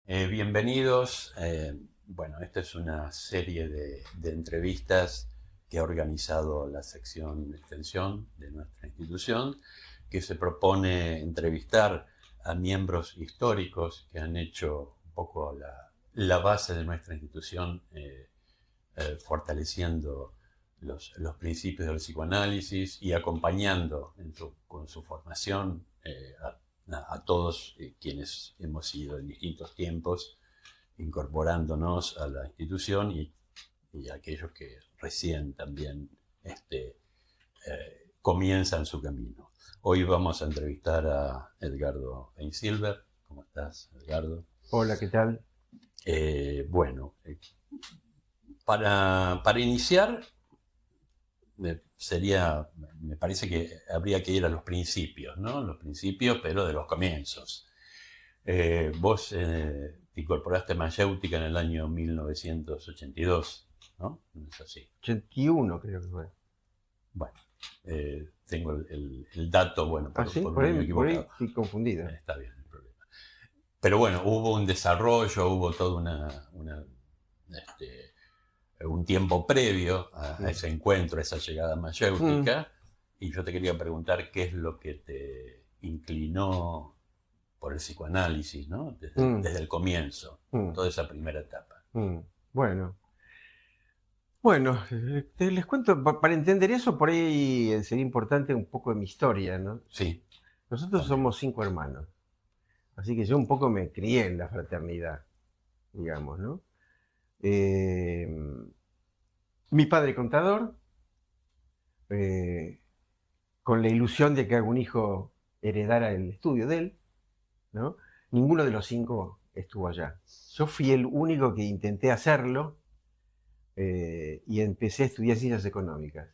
Bienvenidos. Bueno, esta es una serie de entrevistas que ha organizado la sección de extensión de nuestra institución, que se propone entrevistar a miembros históricos que han hecho un poco la base de nuestra institución, fortaleciendo los principios del psicoanálisis y acompañando con su formación a todos quienes hemos ido en distintos tiempos incorporándonos a la institución y a aquellos que recién también comienzan su camino. Hoy vamos a entrevistar a Edgardo Einsilber. ¿Cómo estás, Edgardo? Hola, ¿qué tal? Bueno, para iniciar, me parece que habría que ir a los principios, ¿no? Los principios, pero de los comienzos. Vos te incorporaste a Mayéutica en el año 1982, ¿no? ¿No es así? 81 creo que fue. Bueno, tengo el dato, bueno, Ah, sí, por un por año ahí, equivocado. estoy confundida. Está bien, no hay problema. Pero bueno, hubo un desarrollo, hubo todo un tiempo previo a ese encuentro, a esa llegada mayéutica, y yo te quería preguntar qué es lo que te inclinó por el psicoanálisis, ¿no? Desde el comienzo, toda esa primera etapa. Bueno, les cuento, para entender eso, por ahí sería importante un poco de mi historia, ¿no? Sí. Nosotros También. somos 5 hermanos, así que yo un poco me crié en la fraternidad, digamos, ¿no? Mi padre contador, eh, con la ilusión de que algún hijo heredara el estudio de él, ¿no? Ninguno de los 5 estuvo allá. Yo fui el único que intenté hacerlo y empecé a estudiar ciencias económicas.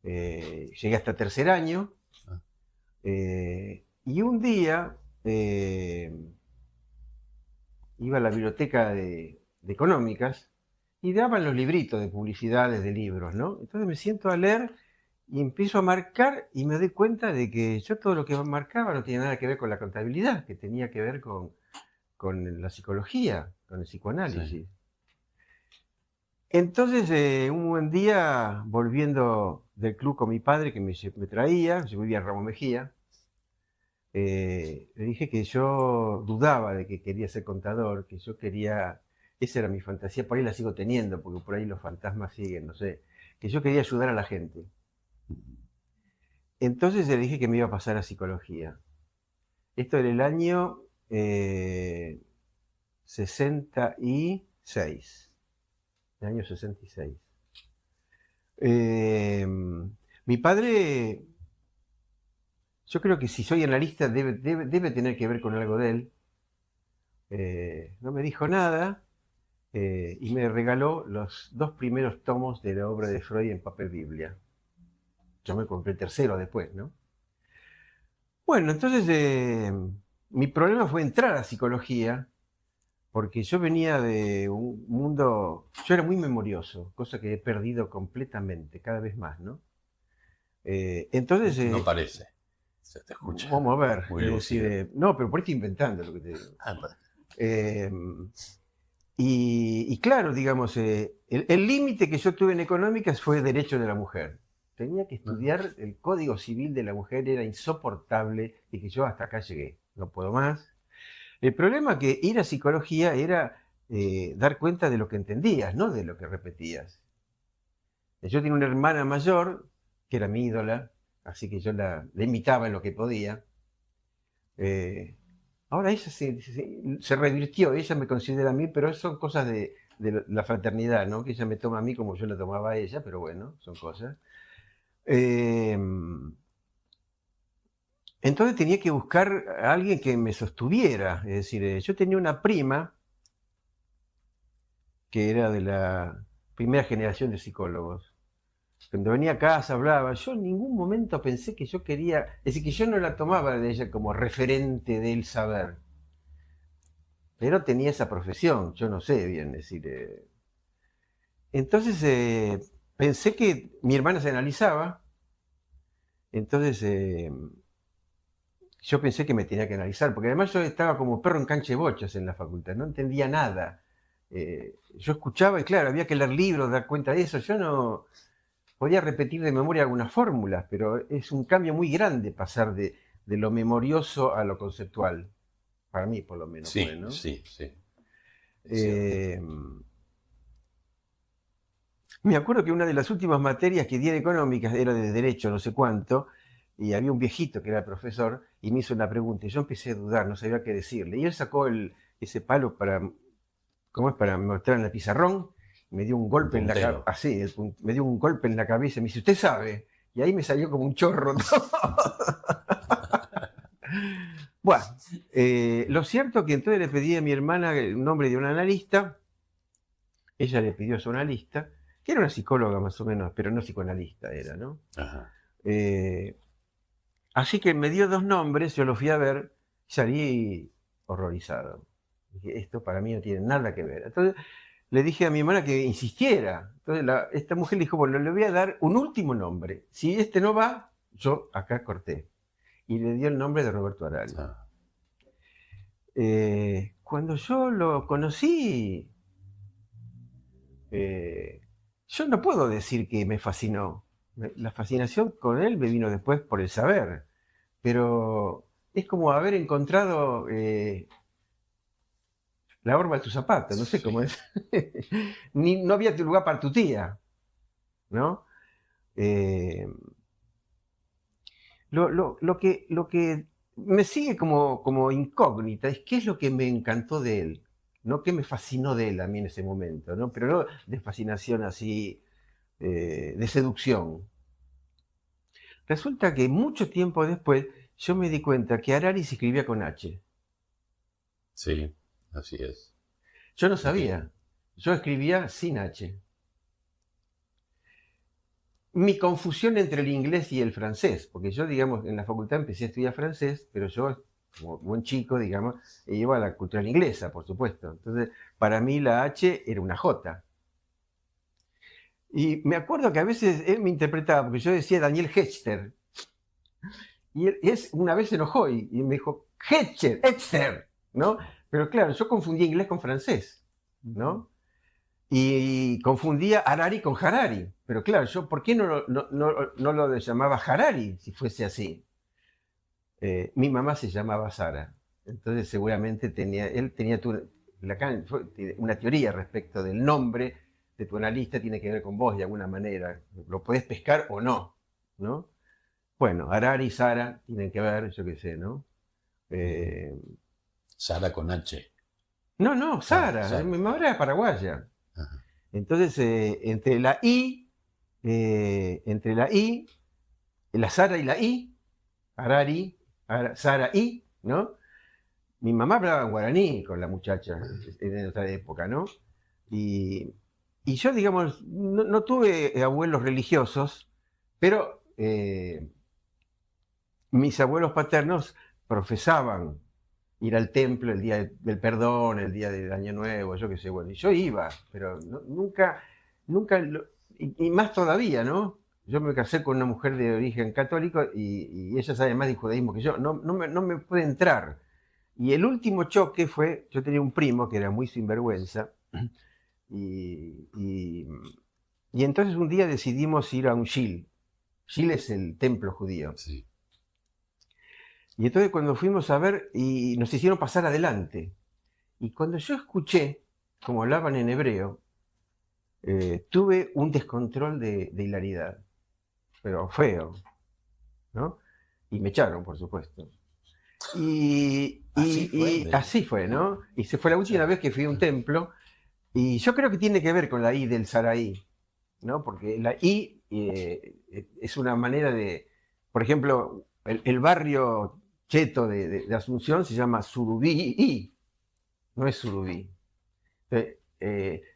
Llegué hasta tercer año y un día iba a la biblioteca de económicas y daban los libritos de publicidades de libros, ¿no? Entonces me siento a leer y empiezo a marcar y me doy cuenta de que yo todo lo que marcaba no tenía nada que ver con la contabilidad, que tenía que ver con la psicología, con el psicoanálisis. Sí. Entonces, un buen día, volviendo del club con mi padre, que me traía, yo vivía en Ramos Mejía, le dije que yo dudaba de que quería ser contador, que yo quería, esa era mi fantasía, por ahí la sigo teniendo, porque por ahí los fantasmas siguen, no sé, que yo quería ayudar a la gente. Entonces le dije que me iba a pasar a psicología. Esto era el año 66. El año 66. Mi padre, yo creo que si soy analista debe tener que ver con algo de él. No me dijo nada y me regaló los 2 primeros tomos de la obra de Freud en papel Biblia. Yo me compré el tercero después, ¿no? Bueno, entonces mi problema fue entrar a psicología porque yo venía de un mundo, yo era muy memorioso, cosa que he perdido completamente, cada vez más, ¿no? Entonces, No parece. Se te escucha vamos a ver, muy es decir, lúcido. no, pero por ahí estoy inventando lo que te digo. Pues. Eh, y claro, digamos, el límite que yo tuve en económicas fue derecho de la mujer. Tenía que estudiar el Código Civil de la mujer, era insoportable y que yo hasta acá llegué, no puedo más. El problema que ir a psicología era dar cuenta de lo que entendías, no de lo que repetías. Yo tenía una hermana mayor, que era mi ídola, así que yo la imitaba en lo que podía. Ahora ella se revirtió, ella me considera a mí, pero son cosas de la fraternidad, ¿no? Que ella me toma a mí como yo la tomaba a ella, pero bueno, son cosas. Eh, entonces tenía que buscar a alguien que me sostuviera, es decir, yo tenía una prima que era de la primera generación de psicólogos. Cuando venía a casa hablaba, yo en ningún momento pensé que yo quería, es decir, que yo no la tomaba de ella como referente del saber, pero tenía esa profesión, yo no sé bien, es decir, entonces pensé que mi hermana se analizaba, entonces yo pensé que me tenía que analizar, porque además yo estaba como perro en cancha de bochas en la facultad, no entendía nada. Yo escuchaba y claro, había que leer libros, dar cuenta de eso. Yo no podía repetir de memoria algunas fórmulas, pero es un cambio muy grande pasar de lo memorioso a lo conceptual. Para mí, por lo menos, fue, Sí, ¿no? sí, sí, es cierto. Eh, Me acuerdo que una de las últimas materias que di en económicas era de derecho, no sé cuánto, y había un viejito que era el profesor y me hizo una pregunta y yo empecé a dudar, no sabía qué decirle. Y él sacó ese palo para, ¿cómo es? Para mostrar en el pizarrón, me dio un Un golpe en la cabeza, puntero. así, me dio un golpe en la cabeza y me dice, ¿usted sabe? Y ahí me salió como un chorro todo. Bueno, lo cierto es que entonces le pedí a mi hermana un nombre de un analista, ella le pidió a su analista, que era una psicóloga más o menos, pero no psicoanalista era, ¿no? Ajá. Eh, Así que me dio dos nombres, yo los fui a ver, salí horrorizado. Dije, esto para mí no tiene nada que ver. Entonces le dije a mi hermana que insistiera. Entonces esta mujer le dijo, bueno, le voy a dar un último nombre. Si este no va, yo acá corté. Y le dio el nombre de Roberto Arari. Ah, Cuando yo lo conocí, eh, yo no puedo decir que me fascinó. La fascinación con él me vino después por el saber. Pero es como haber encontrado la horma de tu zapato, no sé cómo sí. es. No había tu lugar para tu tía, ¿no? Eh, lo que me sigue como incógnita es qué es lo que me encantó de él, no qué me fascinó de él a mí en ese momento, ¿no? Pero no de fascinación así, de seducción. Resulta que mucho tiempo después yo me di cuenta que Harari se escribía con H. Sí, así es. Yo no Y que, sabía. Yo escribía sin H. Mi confusión entre el inglés y el francés, porque yo, digamos, en la facultad empecé a estudiar francés, pero yo, como buen chico, digamos, iba a la cultural inglesa, por supuesto. Entonces, para mí la H era una J. Y me acuerdo que a veces él me interpretaba, porque yo decía Daniel Hechter, y una vez se enojó y me dijo, Hechter, ¿no? Pero claro, yo confundí inglés con francés, ¿no? Y confundía Harari con Harari. Pero claro, yo, ¿por qué no lo llamaba Harari si fuese así? Mi mamá se llamaba Sara. Entonces seguramente él tenía una teoría respecto del nombre de tu analista, tiene que ver con vos de alguna manera. Lo podés pescar o no, ¿no? Bueno, Harari y Sara tienen que ver, yo qué sé, ¿no? Eh, Sara con H. no, Ah, Sara, Sara. mi mamá era paraguaya. Ajá. Entonces, entre la I, la Sara y la I, Harari, Sara I, ¿no? Mi mamá hablaba en guaraní con la muchacha en otra época, ¿no? Y, y yo, digamos, no tuve abuelos religiosos, pero mis abuelos paternos profesaban ir al templo el día del perdón, el día del Año Nuevo, yo qué sé, bueno, y yo iba, pero nunca, y más todavía, ¿no? Yo me casé con una mujer de origen católico y ella sabe más de judaísmo que yo, no me puede entrar. Y el último choque fue, yo tenía un primo que era muy sinvergüenza, y, y, y entonces un día decidimos ir a un shil. Shil es el templo judío. Sí. Y entonces cuando fuimos a ver, y nos hicieron pasar adelante. Y cuando yo escuché cómo hablaban en hebreo, tuve un descontrol de hilaridad, pero feo, ¿no? Y me echaron, por supuesto. Así fue. Y así fue, ¿no? Y se fue la última Ya. vez que fui a un templo, y yo creo que tiene que ver con la I del Saraí, ¿no? Porque la I es una manera de, por ejemplo, el barrio cheto de Asunción se llama Surubí I, no es Surubí.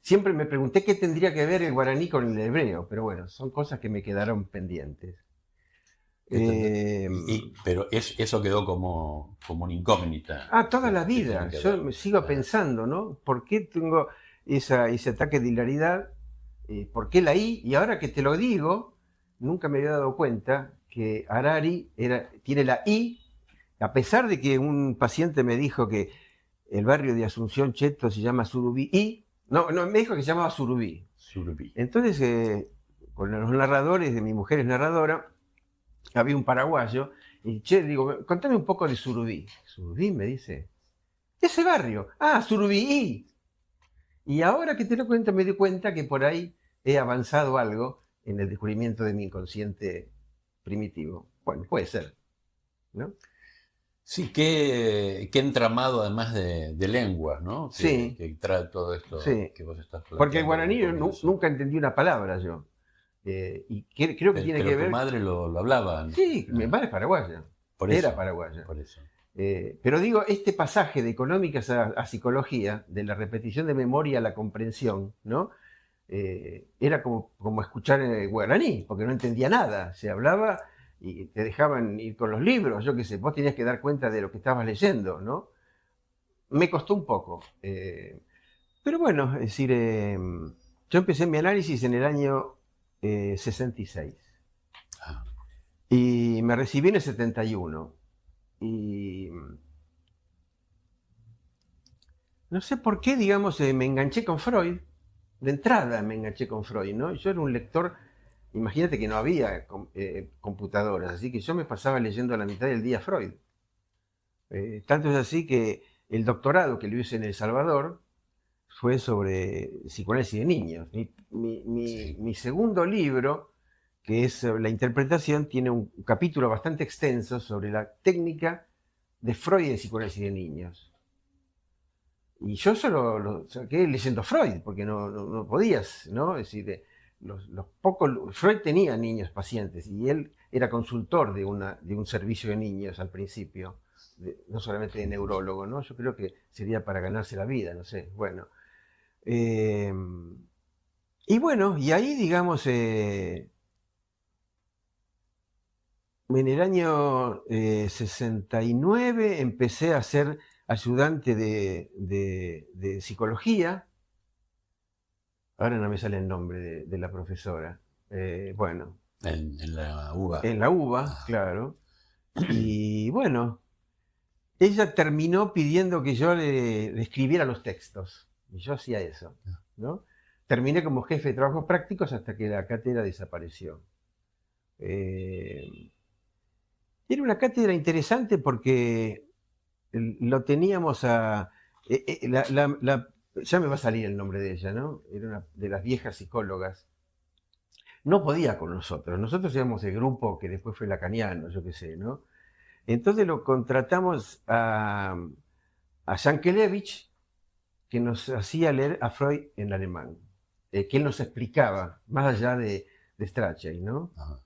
Siempre me pregunté qué tendría que ver el guaraní con el hebreo, pero bueno, son cosas que me quedaron pendientes. Eh, Pero eso quedó como una incógnita. Toda la ¿Qué tiene vida, que yo ver? me sigo Ah, pensando, ¿no? ¿Por qué tengo ese ataque de hilaridad? ¿Por qué la I? Y ahora que te lo digo, nunca me había dado cuenta que Harari tiene la I A pesar de que un paciente me dijo que el barrio de Asunción Cheto se llama Surubí, no, me dijo que se llamaba Surubí. Surubí. Entonces, con los narradores, de mi mujer es narradora, había un paraguayo, y che, digo, contame un poco de Surubí. Surubí, me dice, ese barrio, Surubí. Y ahora que te lo cuento, me di cuenta que por ahí he avanzado algo en el descubrimiento de mi inconsciente primitivo. Bueno, puede ser, ¿no? Sí, qué entramado además de lenguas, ¿no? Sí, Que trae todo esto sí. que vos estás Porque el planteando guaraní al comienzo. nunca entendí una palabra yo. Y creo que tiene que Pero tu ver. madre lo hablaba. Sí, mi madre es paraguaya. Por Era eso, paraguaya. por eso. Pero digo, este pasaje de económicas a psicología, de la repetición de memoria a la comprensión, ¿no? Era como escuchar guaraní, porque no entendía nada. Se hablaba y te dejaban ir con los libros, yo qué sé, vos tenías que dar cuenta de lo que estabas leyendo, ¿no? Me costó un poco. Pero bueno, es decir, yo empecé mi análisis en el año 66 Ah, y me recibí en el 71. Y no sé por qué, digamos, me enganché con Freud. De entrada me enganché con Freud, ¿no? Yo era un lector, imagínate que no había computadoras, así que yo me pasaba leyendo a la mitad del día Freud. Tanto es así que el doctorado que lo hice en El Salvador fue sobre psicoanálisis de niños. sí. Mi segundo libro, que es la interpretación, tiene un capítulo bastante extenso sobre la técnica de Freud en psicoanálisis de niños. Y yo solo lo saqué leyendo Freud, porque no podías, ¿no? Es decir, los pocos. Freud tenía niños pacientes y él era consultor de un servicio de niños al principio, no solamente de neurólogo, ¿no? Yo creo que sería para ganarse la vida, no sé. Bueno. Eh, y bueno, y ahí, digamos, en el año 69 empecé a ser ayudante de psicología. Ahora no me sale el nombre de la profesora. Bueno, En la UBA. en la UBA, Ah, claro. Y bueno, ella terminó pidiendo que yo le escribiera los textos. Y yo hacía eso, ¿no? Terminé como jefe de trabajos prácticos hasta que la cátedra desapareció. Eh, Era una cátedra interesante porque lo teníamos a. Ya me va a salir el nombre de ella, ¿no? Era una de las viejas psicólogas. No podía con nosotros. Nosotros éramos el grupo que después fue lacaniano, yo qué sé, ¿no? Entonces lo contratamos a Yankelevich, que nos hacía leer a Freud en alemán, que él nos explicaba, más allá de Strachey, ¿no? ajá.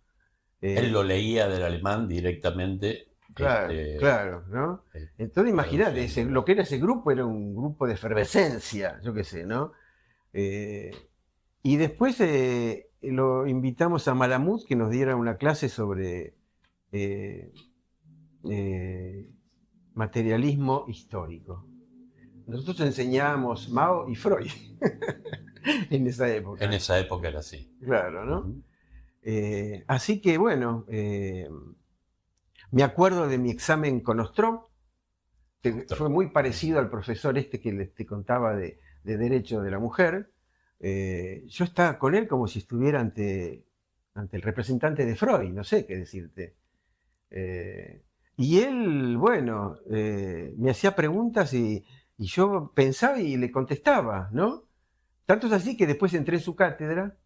Él Eh, lo leía del alemán directamente, Claro, claro, ¿no? Entonces imagínate, traduciéndolo. lo que era ese grupo era un grupo de efervescencia, yo qué sé, ¿no? Eh, y después lo invitamos a Malamud que nos diera una clase sobre eh, eh, materialismo histórico. Nosotros enseñábamos Mao y Freud en esa En época, esa época era así. claro, ¿no? Ujú. Así que bueno, me acuerdo de mi examen con Ostrov, que fue muy parecido al profesor este que te contaba de Derecho de la Mujer. Yo estaba con él como si estuviera ante el representante de Freud, no sé qué decirte. Eh, y él, bueno, me hacía preguntas y yo pensaba y le contestaba, ¿no? Tanto es así que después entré en su cátedra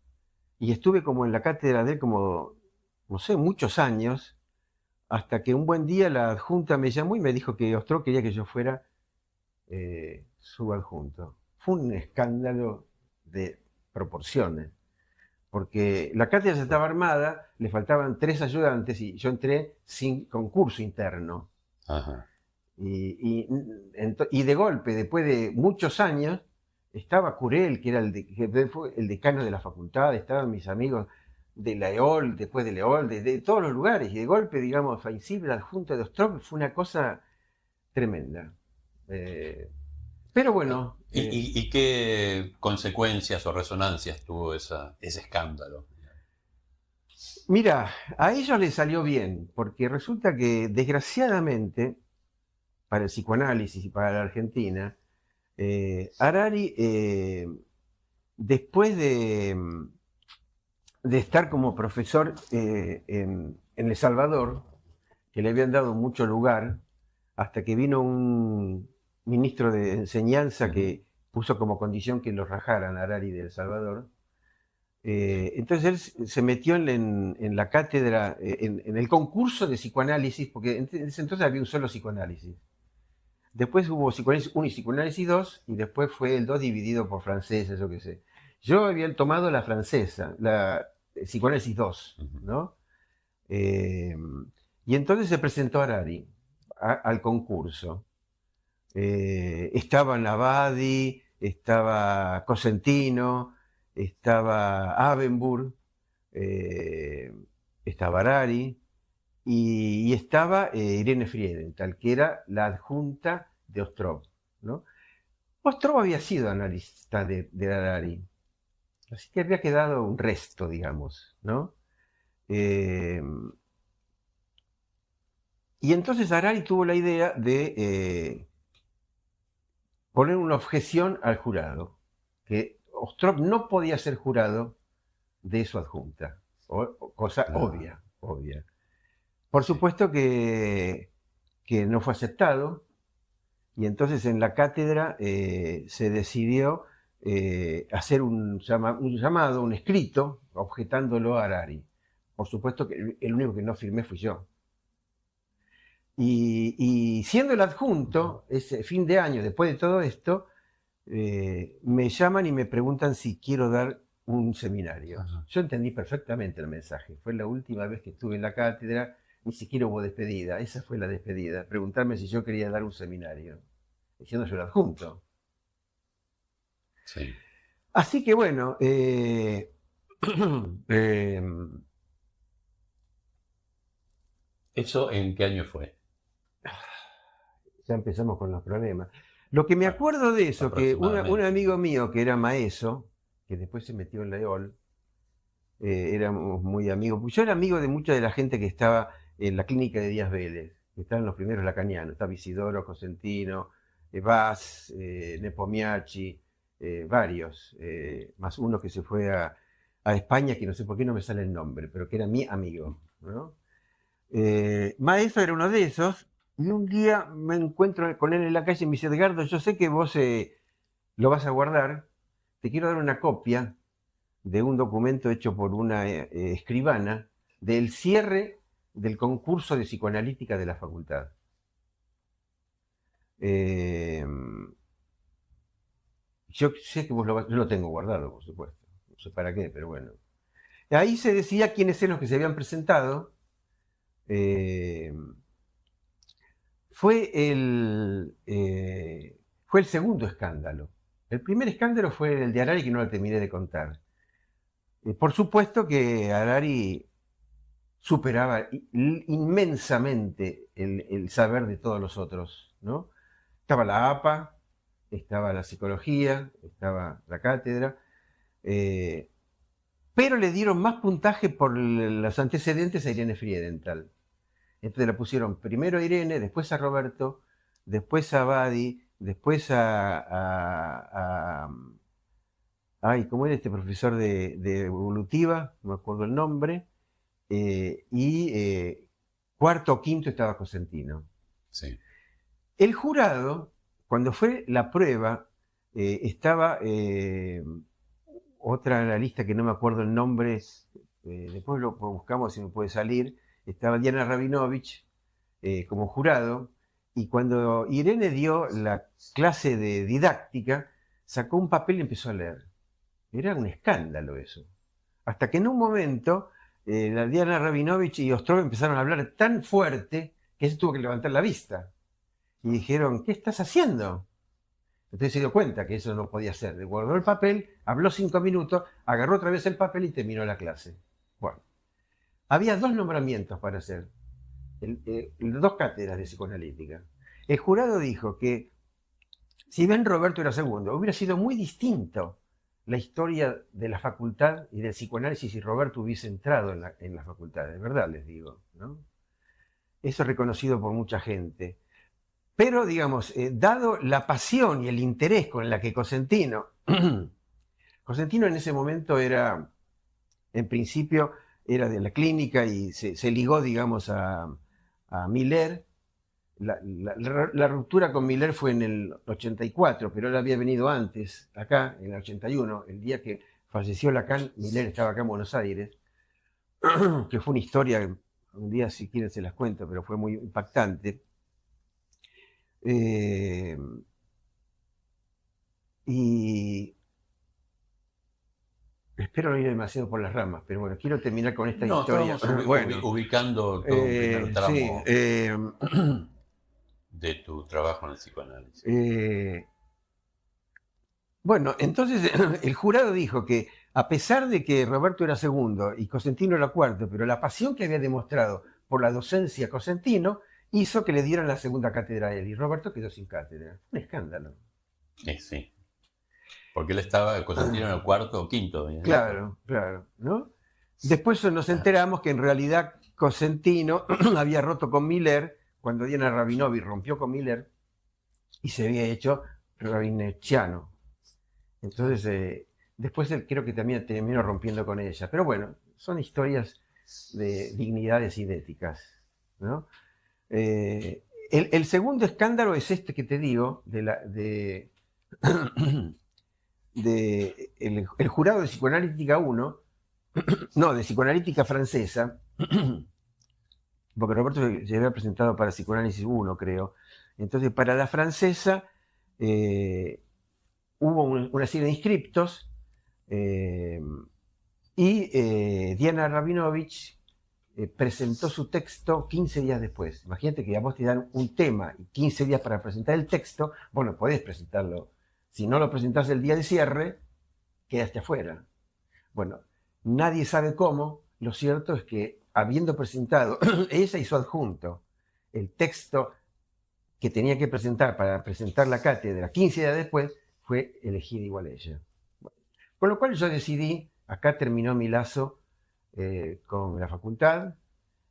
y estuve como en la cátedra de él como, no sé, muchos años, hasta que un buen día la adjunta me llamó y me dijo que Ostrov quería que yo fuera su adjunto. Fue un escándalo de proporciones, porque la cátedra ya estaba armada, le faltaban 3 ayudantes y yo entré sin concurso interno. Ajá. Y de golpe, después de muchos años, estaba Curel, que era que fue el decano de la facultad, estaban mis amigos de la EOL, después de la EOL, de todos los lugares, y de golpe, digamos, Faisib, la adjunta de Ostrov, fue una cosa tremenda. Eh, pero bueno, ¿Y qué consecuencias o resonancias tuvo ese escándalo? Mira, a ellos les salió bien, porque resulta que desgraciadamente, para el psicoanálisis y para la Argentina, Harari, después de estar como profesor en El Salvador, que le habían dado mucho lugar, hasta que vino un ministro de enseñanza que puso como condición que lo rajaran a Harari de El Salvador. Entonces él se metió en la cátedra, en el concurso de psicoanálisis, porque en ese entonces había un solo psicoanálisis. Después hubo psicoanálisis 1 y psicoanálisis 2, y después fue el 2 dividido por franceses, yo qué sé. Yo había tomado la francesa, la psicoanálisis 2, ¿no? Y entonces se presentó Harari al concurso. Estaba Navadi, estaba Cosentino, estaba Abenburg, estaba Harari y estaba Irene Friedenthal, que era la adjunta de Ostrov, ¿no? Ostrov había sido analista de Harari, así que había quedado un resto, digamos, ¿no? Y entonces Harari tuvo la idea de poner una objeción al jurado, que Ostrov no podía ser jurado de su adjunta, cosa obvia. Por supuesto que no fue aceptado, y entonces en la cátedra se decidió hacer un llamado, un escrito, objetándolo a Harari. Por supuesto que el único que no firmé fui yo. Y siendo el adjunto, ese fin de año, después de todo esto, me llaman y me preguntan si quiero dar un seminario. Ajá. Yo entendí perfectamente el mensaje. Fue la última vez que estuve en la cátedra, ni siquiera hubo despedida. Esa fue la despedida. Preguntarme si yo quería dar un seminario, siendo yo el adjunto. Sí. Así que bueno, ¿Eso en qué año fue? ya empezamos con los problemas. Lo que me Bueno, acuerdo de eso, que un aproximadamente. amigo mío que era maeso, que después se metió en la EOL, éramos muy amigos. Yo era amigo de mucha de la gente que estaba en la clínica de Díaz Vélez, que estaban los primeros lacanianos. Estaba Isidoro, Cosentino, Vaz, Nepomiachi, varios, más uno que se fue a España, que no sé por qué no me sale el nombre, pero que era mi amigo, ¿no? Maestro era uno de esos, y un día me encuentro con él en la calle y me dice: Edgardo, yo sé que vos lo vas a guardar, te quiero dar una copia de un documento hecho por una escribana del cierre del concurso de psicoanalítica de la facultad. Yo sé que yo lo tengo guardado, por supuesto, no sé para qué, pero bueno. Ahí se decía quiénes eran los que se habían presentado. Fue fue el segundo escándalo. El primer escándalo fue el de Harari, que no lo terminé de contar. Por supuesto que Harari superaba inmensamente el saber de todos los otros, ¿no? Estaba la APA, estaba la psicología, estaba la cátedra, pero le dieron más puntaje por los antecedentes a Irene Friedenthal. Entonces la pusieron primero a Irene, después a Roberto, después a Badi, después ay, ¿cómo era este profesor de evolutiva? No me acuerdo el nombre. Y cuarto o quinto estaba Cosentino. Sí. El jurado, cuando fue la prueba, estaba otra analista que no me acuerdo el nombre, después lo buscamos si me puede salir, estaba Diana Rabinovich como jurado, y cuando Irene dio la clase de didáctica, sacó un papel y empezó a leer. Era un escándalo eso. Hasta que en un momento la Diana Rabinovich y Ostrov empezaron a hablar tan fuerte que se tuvo que levantar la vista. Y dijeron: ¿qué estás haciendo? Entonces se dio cuenta que eso no podía ser. Guardó el papel, habló 5 minutos, agarró otra vez el papel y terminó la clase. Bueno, había 2 nombramientos para hacer, 2 cátedras de psicoanalítica. El jurado dijo que, si bien Roberto era segundo, hubiera sido muy distinto la historia de la facultad y del psicoanálisis si Roberto hubiese entrado en la facultad, de verdad les digo, ¿no? Eso es reconocido por mucha gente. Pero, digamos, dado la pasión y el interés con la que Cosentino en ese momento era, en principio, era de la clínica y se ligó, digamos, a Miller. La ruptura con Miller fue en el 84, pero él había venido antes, acá, en el 81, el día que falleció Lacan. Miller estaba acá en Buenos Aires, que fue una historia, un día si quieren se las cuento, pero fue muy impactante. Y espero no ir demasiado por las ramas, pero bueno, quiero terminar con esta historia. Bueno, ubicando todo un primer tramo de tu trabajo en el psicoanálisis. Bueno, entonces el jurado dijo que a pesar de que Roberto era segundo y Cosentino era cuarto, pero la pasión que había demostrado por la docencia Cosentino hizo que le dieran la segunda cátedra a él, y Roberto quedó sin cátedra. Un escándalo. Sí. Porque él estaba, Cosentino en el cuarto o quinto. ¿no? Claro, ¿no? Después nos enteramos que en realidad Cosentino había roto con Miller cuando Diana Rabinovich rompió con Miller y se había hecho rabinechiano. Entonces, después él creo que también terminó rompiendo con ella. Pero bueno, son historias de dignidades y de éticas, ¿no? El segundo escándalo es este que te digo, el jurado de psicoanalítica 1, no, de psicoanalítica francesa, porque Roberto se había presentado para psicoanálisis 1, creo. Entonces, para la francesa hubo una serie de inscriptos y Diana Rabinovich presentó su texto 15 días después. Imagínate que a vos te dan un tema y 15 días para presentar el texto. Bueno, podés presentarlo. Si no lo presentás el día de cierre, quedaste afuera. Bueno, nadie sabe cómo. Lo cierto es que, habiendo presentado ella y su adjunto el texto que tenía que presentar para presentar la cátedra 15 días después, fue elegida igual ella. Bueno, con lo cual yo decidí, acá terminó mi lazo con la facultad,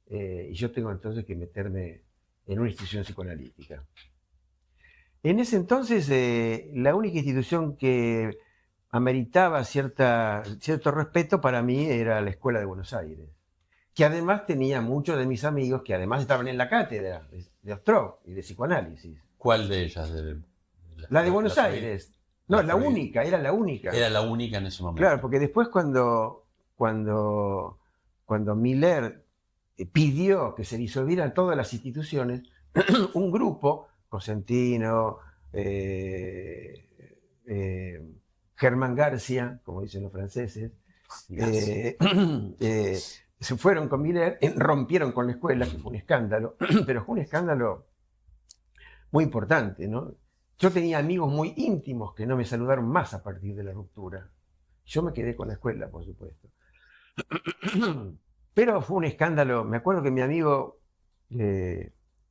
y yo tengo entonces que meterme en una institución psicoanalítica. En ese entonces, la única institución que ameritaba cierto respeto para mí era la Escuela de Buenos Aires, que además tenía muchos de mis amigos que además estaban en la cátedra de Ostrov y de psicoanálisis. ¿Cuál de ellas? La de Buenos Aires. No, la única, era la única. Era la única en ese momento. Claro, porque después cuando Miller pidió que se disolvieran todas las instituciones, un grupo, Cosentino, Germán García, como dicen los franceses, se fueron con Miller, rompieron con la escuela, que fue un escándalo, pero fue un escándalo muy importante, ¿no? Yo tenía amigos muy íntimos que no me saludaron más a partir de la ruptura. Yo me quedé con la escuela, por supuesto. Pero fue un escándalo. Me acuerdo que mi amigo,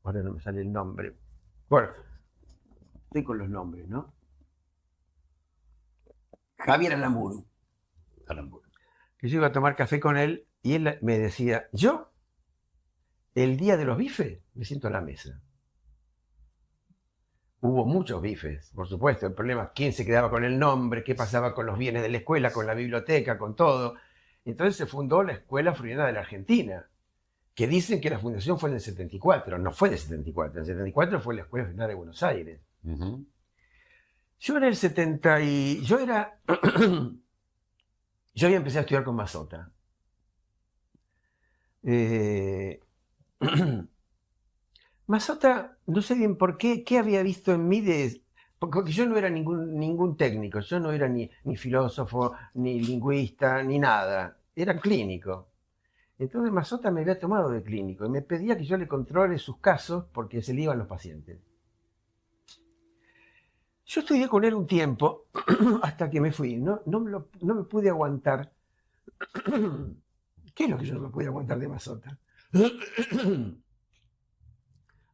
ahora no me sale el nombre. Bueno, estoy con los nombres, ¿no? Javier Aramburu. Que yo iba a tomar café con él y él me decía, yo, el día de los bifes, me siento a la mesa. Hubo muchos bifes, por supuesto. El problema es quién se quedaba con el nombre, qué pasaba con los bienes de la escuela, con la biblioteca, con todo. Entonces se fundó la Escuela Freudiana de la Argentina, que dicen que la fundación fue en el 74. No fue en el 74. En el 74 fue la Escuela Freudiana de Buenos Aires. Uh-huh. Yo en el 70 y... Yo había empezado a estudiar con Mazzotta. Mazzotta, no sé bien por qué había visto en mí porque yo no era ningún técnico, yo no era ni filósofo, ni lingüista, ni nada, era clínico. Entonces Mazzotta me había tomado de clínico y me pedía que yo le controle sus casos porque se le iban los pacientes. Yo estudié con él un tiempo hasta que me fui, no me pude aguantar. ¿Qué es lo que yo no me pude aguantar de Mazzotta?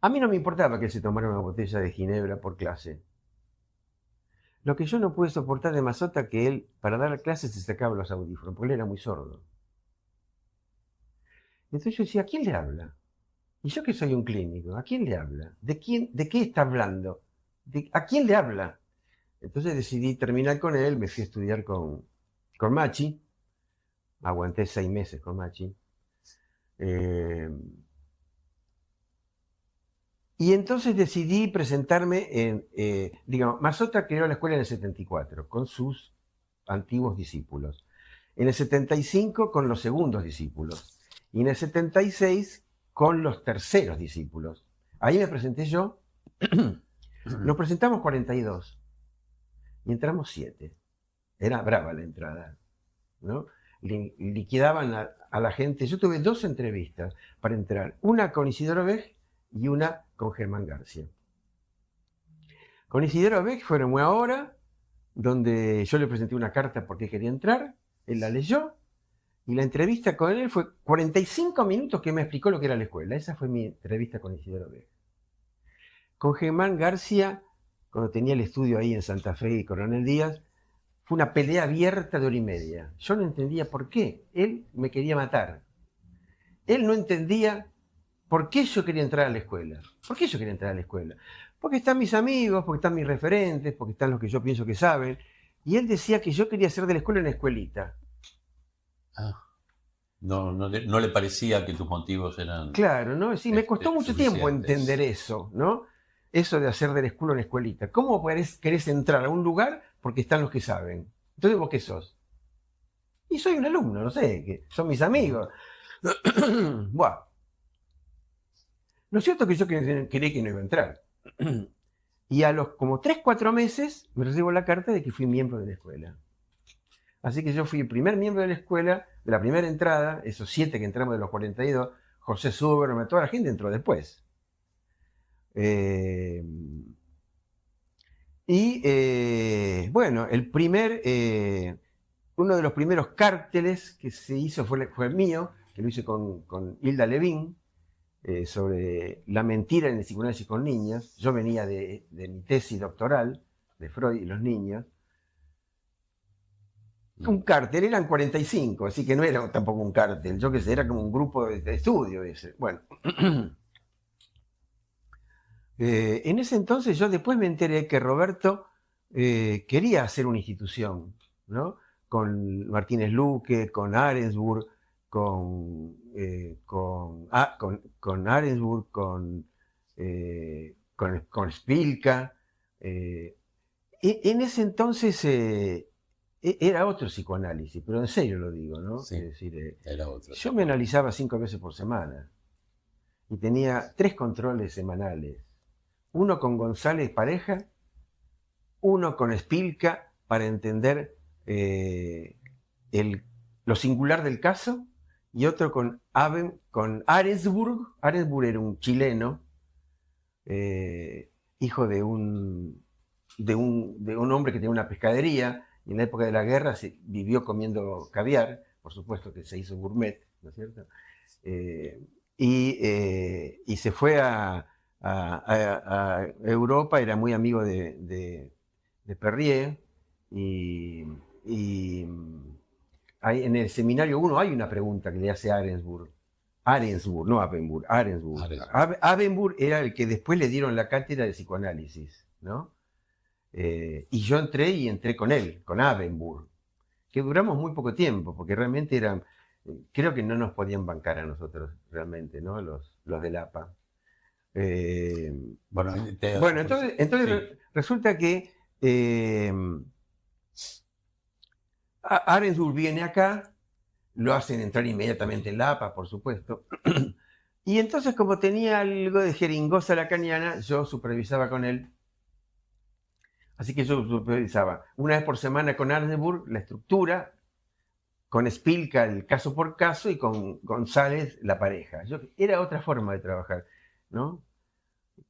A mí no me importaba que se tomara una botella de ginebra por clase. Lo que yo no pude soportar de Mazzotta, que él, para dar clases, se sacaba los audífonos, porque él era muy sordo. Entonces yo decía, ¿a quién le habla? Y yo que soy un clínico, ¿a quién le habla? ¿De qué está hablando? ¿A quién le habla? Entonces decidí terminar con él, me fui a estudiar con Machi, aguanté 6 meses con Machi. Y entonces decidí presentarme en, digamos, Mazzotta creó la escuela en el 74 con sus antiguos discípulos. En el 75 con los segundos discípulos. Y en el 76 con los terceros discípulos. Ahí me presenté yo. Nos presentamos 42 y entramos 7. Era brava la entrada, ¿no? Liquidaban a la gente. Yo tuve 2 entrevistas para entrar. Una con Isidoro Beck y una con Germán García. Con Isidoro Beck fueron una hora, donde yo le presenté una carta porque quería entrar, él la leyó, y la entrevista con él fue 45 minutos que me explicó lo que era la escuela. Esa fue mi entrevista con Isidoro Beck. Con Germán García, cuando tenía el estudio ahí en Santa Fe y Coronel Díaz, fue una pelea abierta de 1 hora y media. Yo no entendía por qué. Él me quería matar. Él no entendía por qué yo quería entrar a la escuela. ¿Por qué yo quería entrar a la escuela? Porque están mis amigos, porque están mis referentes, porque están los que yo pienso que saben. Y él decía que yo quería hacer de la escuela una escuelita. No le parecía que tus motivos eran... Claro, ¿no? Sí, me costó mucho tiempo entender eso, ¿no? Eso de hacer de la escuela una escuelita. ¿Cómo querés entrar a un lugar porque están los que saben? Entonces, ¿vos qué sos? Y soy un alumno, no sé, que son mis amigos. Buah. Lo cierto es que yo creí que no iba a entrar. Y a los como 3, 4 meses me recibo la carta de que fui miembro de la escuela. Así que yo fui el primer miembro de la escuela, de la primera entrada, esos 7 que entramos de los 42, José Suberman, toda la gente entró después. Bueno, uno de los primeros cárteles que se hizo fue el mío, que lo hice con Hilda Levin, sobre la mentira en el psicoanálisis con niñas. Yo venía de mi tesis doctoral de Freud y los niños. Un cártel, eran 45, así que no era tampoco un cártel, yo qué sé, era como un grupo de estudio ese. Bueno, en ese entonces yo después me enteré que Roberto quería hacer una institución, ¿no? Con Martínez Luque, con Arensburg, con Arensburg, con Spilka. En ese entonces era otro psicoanálisis, pero en serio lo digo, ¿no? Sí, es decir, era otro. Yo me analizaba 5 veces por semana y tenía 3 controles semanales. Uno con González pareja, uno con Spilka para entender lo singular del caso, y otro con Arensburg. Arensburg era un chileno, hijo de un hombre que tenía una pescadería, y en la época de la guerra vivió comiendo caviar, por supuesto que se hizo gourmet, ¿no es cierto? Y se fue a Europa, era muy amigo de Perrier, y en el seminario 1 hay una pregunta que le hace Arensburg, no Abenburg, Arensburg. Abenburg era el que después le dieron la cátedra de psicoanálisis, ¿no? Y yo entré con él, con Abenburg, que duramos muy poco tiempo, porque realmente creo que no nos podían bancar a nosotros realmente, ¿no? Los del APA. Bueno, entonces sí. Resulta que Arensburg viene acá, lo hacen entrar inmediatamente en la APA, por supuesto. Y entonces, como tenía algo de jeringosa lacaniana, yo supervisaba con él. Así que yo supervisaba una vez por semana con Arensburg la estructura, con Spilka el caso por caso y con González la pareja. Era otra forma de trabajar, ¿no?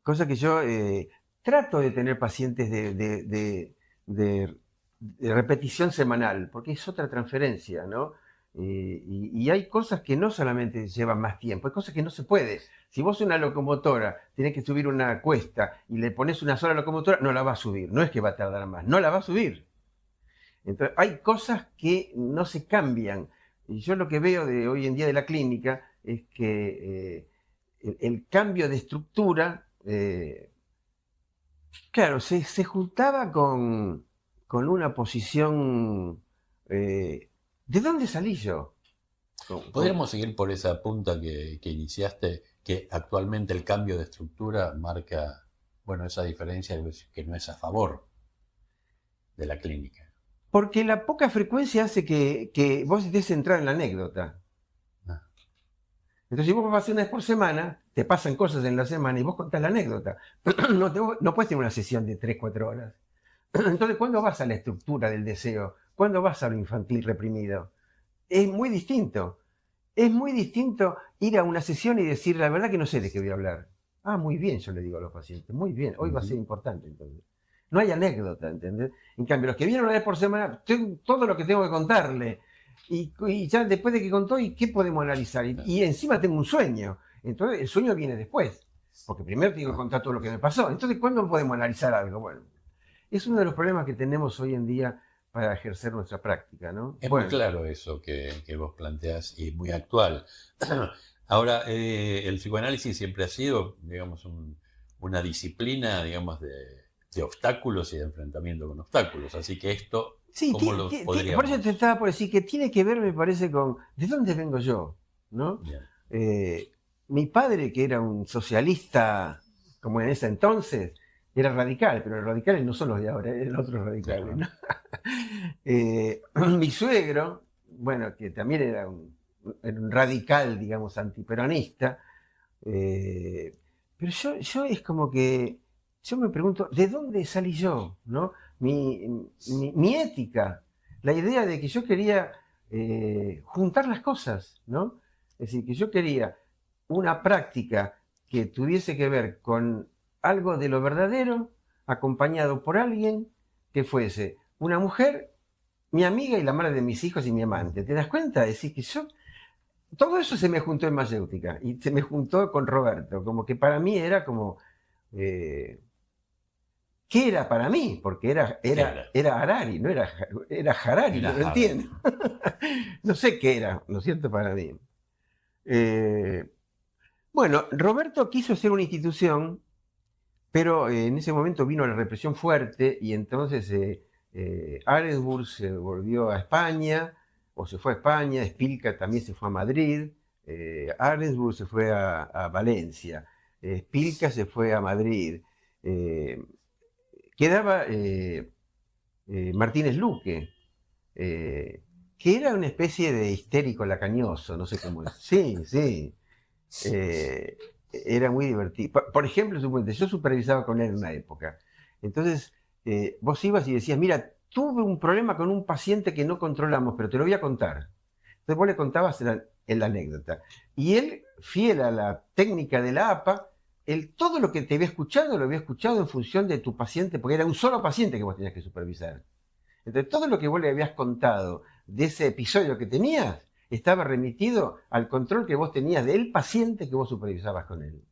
Cosa que yo trato de tener pacientes de repetición semanal, porque es otra transferencia, ¿no? Y hay cosas que no solamente llevan más tiempo, hay cosas que no se puede. Si vos una locomotora tenés que subir una cuesta y le pones una sola locomotora, no la va a subir. No es que va a tardar más, no la va a subir. Entonces, hay cosas que no se cambian. Y yo lo que veo de hoy en día de la clínica es que el cambio de estructura, claro, se juntaba con una posición... ¿de dónde salí yo? Podríamos seguir por esa punta que iniciaste, que actualmente el cambio de estructura marca, bueno, esa diferencia que no es a favor de la clínica. Porque la poca frecuencia hace que vos estés centrado en la anécdota. Ah. Entonces, si vos vas una vez por semana, te pasan cosas en la semana y vos contás la anécdota. No puedes tener una sesión de 3, 4 horas. Entonces, ¿cuándo vas a la estructura del deseo? ¿Cuándo vas a lo infantil reprimido? Es muy distinto. Es muy distinto ir a una sesión y decir, la verdad que no sé de qué voy a hablar. Ah, muy bien, yo le digo a los pacientes, muy bien, hoy va a ser importante entonces. No hay anécdota, ¿entendés? En cambio, los que vienen una vez por semana, tengo todo lo que tengo que contarle. Y ya después de que contó, ¿y qué podemos analizar? Y encima tengo un sueño. Entonces, el sueño viene después. Porque primero tengo que contar todo lo que me pasó. Entonces, ¿cuándo podemos analizar algo? Bueno, es uno de los problemas que tenemos hoy en día para ejercer nuestra práctica, ¿no? Es bueno, muy claro eso que vos planteás y muy actual. Ahora, el psicoanálisis siempre ha sido, digamos, una disciplina, digamos, de obstáculos y de enfrentamiento con obstáculos. Así que esto, sí, ¿cómo lo por podríamos...? eso te estaba por decir que tiene que ver, me parece, con ¿de dónde vengo yo? ¿No? Bien. Mi padre, que era un socialista, como en ese entonces, era radical, pero los radicales no son los de ahora, eran otros radicales. Claro. ¿No? Mi suegro, bueno, que también era un radical, digamos, antiperonista, pero yo es como que, yo me pregunto, ¿de dónde salí yo? ¿No? Mi ética, la idea de que yo quería juntar las cosas, ¿no? Es decir, que yo quería una práctica que tuviese que ver con algo de lo verdadero, acompañado por alguien que fuese una mujer, mi amiga y la madre de mis hijos y mi amante. ¿Te das cuenta? Es decir, que yo todo eso se me juntó en Mayéutica y se me juntó con Roberto, como que para mí era como, ¿qué era para mí? Porque era Harari, no era Harari, Era no lo Harari. entiendo. No sé qué era, ¿no es cierto? Para mí. Bueno, Roberto quiso hacer una institución, pero en ese momento vino la represión fuerte y entonces Arenburg se volvió a España, o se fue a España, Spilka también se fue a Madrid, Arenburg se fue a Valencia, Spilka se fue a Madrid. Quedaba Martínez Luque, que era una especie de histérico lacañoso, no sé cómo es. Sí, sí. Era muy divertido. Por ejemplo, suponete, yo supervisaba con él en una época. Entonces, vos ibas y decías, mira, tuve un problema con un paciente que no controlamos, pero te lo voy a contar. Entonces vos le contabas la anécdota. Y él, fiel a la técnica de la APA, todo lo que te había escuchado, lo había escuchado en función de tu paciente, porque era un solo paciente que vos tenías que supervisar. Entonces, todo lo que vos le habías contado de ese episodio que tenías, estaba remitido al control que vos tenías del paciente que vos supervisabas con él.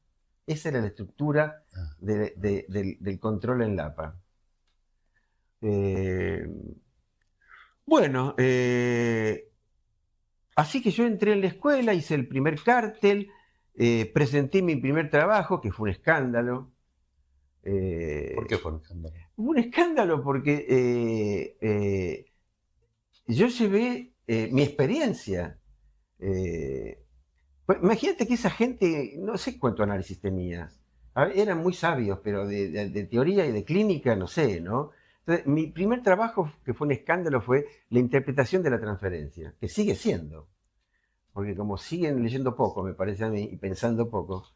Esa era la estructura del control en LAPA. Bueno, así que yo entré en la escuela, hice el primer cártel, presenté mi primer trabajo, que fue un escándalo. ¿Por qué fue un escándalo? Un escándalo porque yo llevé mi experiencia. Pues, imagínate que esa gente, no sé cuánto análisis tenía. Eran muy sabios, pero de teoría y de clínica, no sé, ¿no? Entonces, mi primer trabajo, que fue un escándalo, fue la interpretación de la transferencia, que sigue siendo. Porque como siguen leyendo poco, me parece a mí, y pensando poco,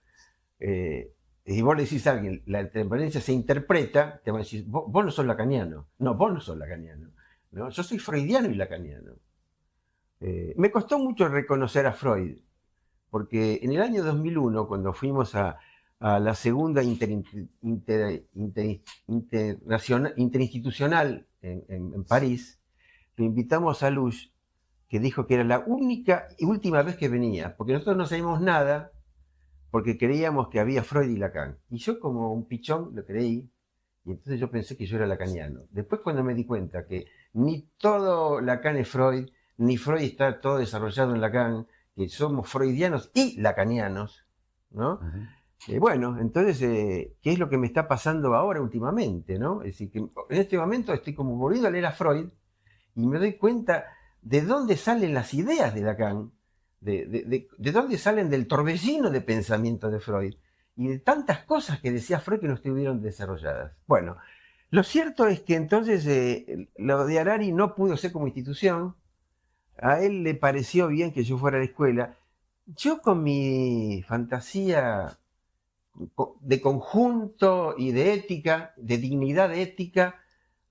y vos le decís a alguien, la transferencia se interpreta, te van a decir, vos no sos lacaniano. No, vos no sos lacaniano. ¿No? Yo soy freudiano y lacaniano. Me costó mucho reconocer a Freud, porque en el año 2001, cuando fuimos a la segunda interinstitucional en París, lo invitamos a Luch, que dijo que era la única y última vez que venía, porque nosotros no sabíamos nada, porque creíamos que había Freud y Lacan. Y yo como un pichón lo creí, y entonces yo pensé que yo era lacaniano. Después cuando me di cuenta que ni todo Lacan es Freud, ni Freud está todo desarrollado en Lacan, que somos freudianos y lacanianos, ¿no? Bueno, entonces, ¿qué es lo que me está pasando ahora últimamente, ¿no? Es decir, que en este momento estoy como volviendo a leer a Freud y me doy cuenta de dónde salen las ideas de Lacan, de dónde salen del torbellino de pensamiento de Freud y de tantas cosas que decía Freud que no estuvieron desarrolladas. Bueno, lo cierto es que entonces lo de Harari no pudo ser como institución. A él le pareció bien que yo fuera a la escuela. Yo con mi fantasía de conjunto y de ética, de dignidad ética,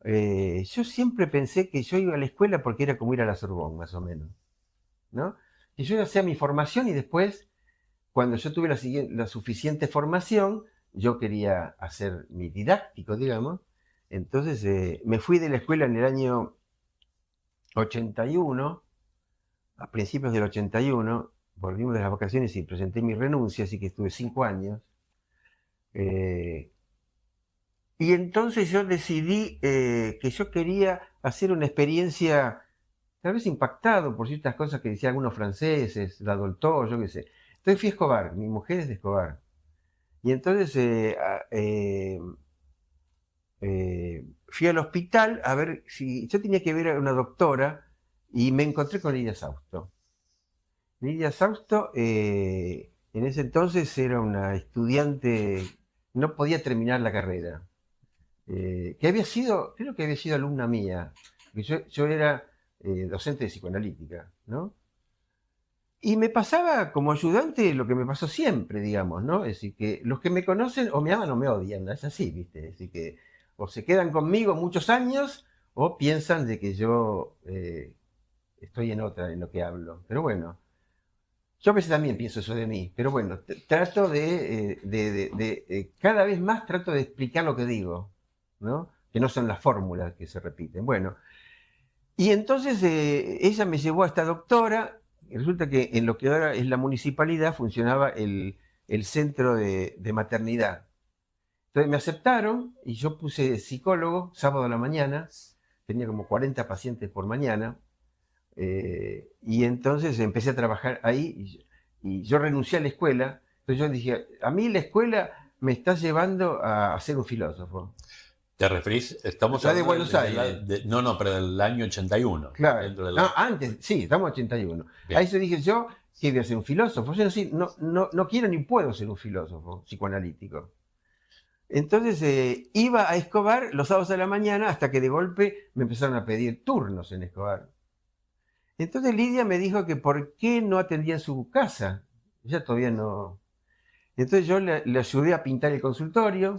yo siempre pensé que yo iba a la escuela porque era como ir a la Sorbonne, más o menos, ¿no? Que yo hacía mi formación y después, cuando yo tuve la suficiente formación, yo quería hacer mi didáctico, digamos. Entonces me fui de la escuela en el año 81, a principios del 81, volvimos de las vacaciones y presenté mi renuncia, así que estuve 5 años. Y entonces yo decidí que yo quería hacer una experiencia, tal vez impactado por ciertas cosas que decían algunos franceses, la Dolto, yo qué sé. Entonces fui a Escobar, mi mujer es de Escobar. Y entonces fui al hospital a ver si yo tenía que ver a una doctora y me encontré con Lidia Sausto. Lidia Sausto en ese entonces era una estudiante, no podía terminar la carrera. Que había sido, creo que había sido alumna mía, porque yo era docente de psicoanalítica, ¿no? Y me pasaba como ayudante lo que me pasó siempre, digamos, ¿no? Es decir, que los que me conocen o me aman o me odian, es así, ¿viste? Es decir, que o se quedan conmigo muchos años o piensan de que yo estoy en otra, en lo que hablo. Pero bueno, yo a veces también pienso eso de mí, pero bueno, trato cada vez más trato de explicar lo que digo, ¿no? Que no son las fórmulas que se repiten. Bueno, y entonces ella me llevó a esta doctora, y resulta que en lo que ahora es la municipalidad funcionaba el centro de maternidad. Entonces me aceptaron y yo puse psicólogo sábado a la mañana, tenía como 40 pacientes por mañana, y entonces empecé a trabajar ahí y yo renuncié a la escuela. Entonces yo dije, a mí la escuela me está llevando a ser un filósofo. ¿Te referís? Estamos hablando de Buenos Aires. No, pero del año 81. Claro. No, antes, sí, estamos en 81. Bien. A eso dije yo que voy a ser un filósofo. Yo no quiero ni puedo ser un filósofo psicoanalítico. Entonces iba a Escobar los sábados a la mañana hasta que de golpe me empezaron a pedir turnos en Escobar. Entonces Lidia me dijo que por qué no atendía en su casa. Ella todavía no. Entonces yo le ayudé a pintar el consultorio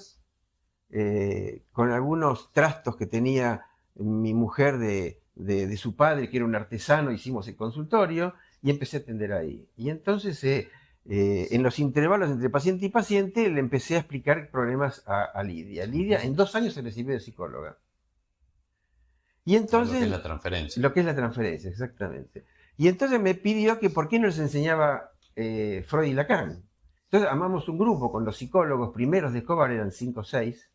con algunos trastos que tenía mi mujer de su padre, que era un artesano, hicimos el consultorio y empecé a atender ahí. Y entonces en los intervalos entre paciente y paciente le empecé a explicar problemas a Lidia. Lidia en 2 años se recibió de psicóloga. Y entonces, lo que es la transferencia. Lo que es la transferencia, exactamente. Y entonces me pidió que por qué no les enseñaba Freud y Lacan. Entonces armamos un grupo con los psicólogos primeros de Escobar, eran 5 o 6.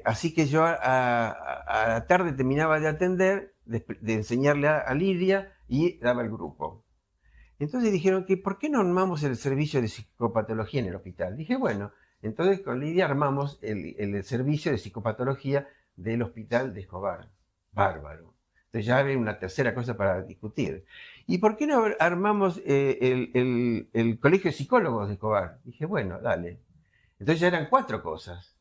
Así que yo a la tarde terminaba de atender, de enseñarle a Lidia y daba el grupo. Entonces dijeron que ¿por qué no armamos el servicio de psicopatología en el hospital? Dije, bueno, entonces con Lidia armamos el servicio de psicopatología del hospital de Escobar. Bárbaro. Entonces ya había una tercera cosa para discutir. ¿Y por qué no armamos el colegio de psicólogos de Escobar? Dije, bueno, dale. Entonces ya eran 4 cosas.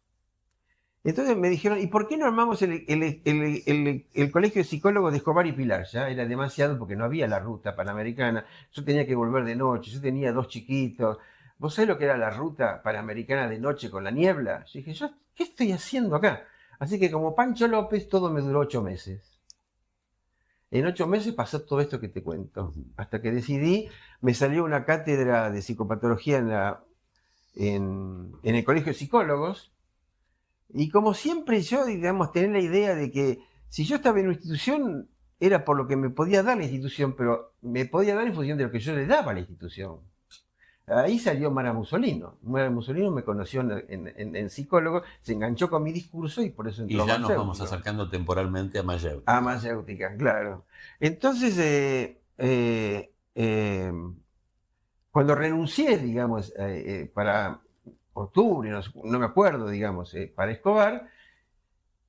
Entonces me dijeron, ¿y por qué no armamos el colegio de psicólogos de Escobar y Pilar? Ya era demasiado porque no había la ruta panamericana. Yo tenía que volver de noche, yo tenía 2 chiquitos. ¿Vos sabés lo que era la ruta panamericana de noche con la niebla? Yo dije, ¿qué estoy haciendo acá? Así que como Pancho López, todo me duró 8 meses. En 8 meses pasó todo esto que te cuento. Hasta que decidí, me salió una cátedra de psicopatología en el colegio de psicólogos. Y como siempre yo, digamos, tenía la idea de que si yo estaba en una institución, era por lo que me podía dar la institución, pero me podía dar en función de lo que yo le daba a la institución. Ahí salió Mara Mussolino. Mara Mussolino me conoció en psicólogo, se enganchó con mi discurso y por eso entró Y ya nos vamos Mayéutica. acercando temporalmente a Mayéutica. A Mayéutica, claro. Entonces, cuando renuncié, digamos, para octubre, no me acuerdo, digamos, para Escobar,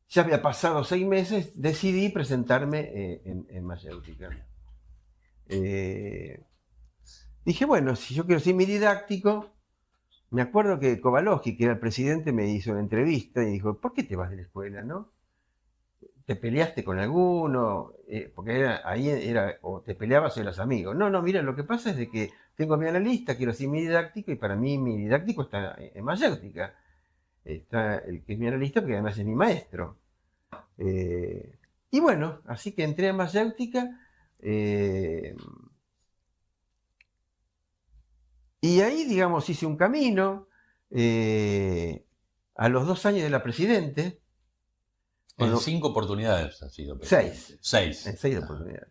ya había pasado 6 meses, decidí presentarme en Mayéutica. Dije, bueno, si yo quiero ser mi didáctico, me acuerdo que Kowalowski, que era el presidente, me hizo una entrevista y dijo, ¿por qué te vas de la escuela, no? ¿Te peleaste con alguno? Porque ahí era, o te peleabas o eras amigo. No, mira, lo que pasa es de que tengo mi analista, quiero ser mi didáctico, y para mí mi didáctico está en Mayéutica. Está el que es mi analista, que además es mi maestro. Y bueno, así que entré a Mayéutica, y ahí, digamos, hice un camino. A los 2 años de la presidente. En 5 oportunidades ha sido presidente. 6. En 6 oportunidades.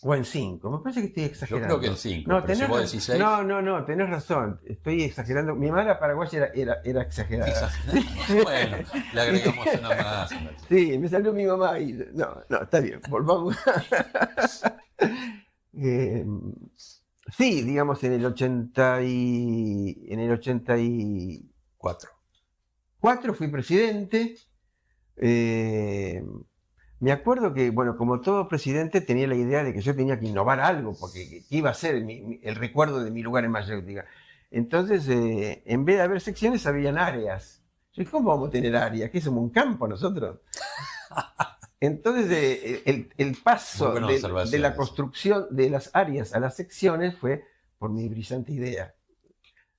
O en 5. Me parece que estoy exagerando. Yo creo que en 5. No, pero si vos decís 6. No, tenés razón. Estoy exagerando. Mi madre paraguaya era exagerada. Bueno, le agregamos una más. Sí, me salió mi mamá y... No, está bien. Volvamos. Sí, digamos, en el 84 fui presidente. Me acuerdo que, bueno, como todo presidente tenía la idea de que yo tenía que innovar algo, porque iba a ser el recuerdo de mi lugar en Mayéutica. Entonces, en vez de haber secciones, habían áreas. Yo dije, ¿cómo vamos a tener áreas? ¿Qué somos, un campo nosotros? Entonces, el paso de la construcción de las áreas a las secciones fue por mi brillante idea.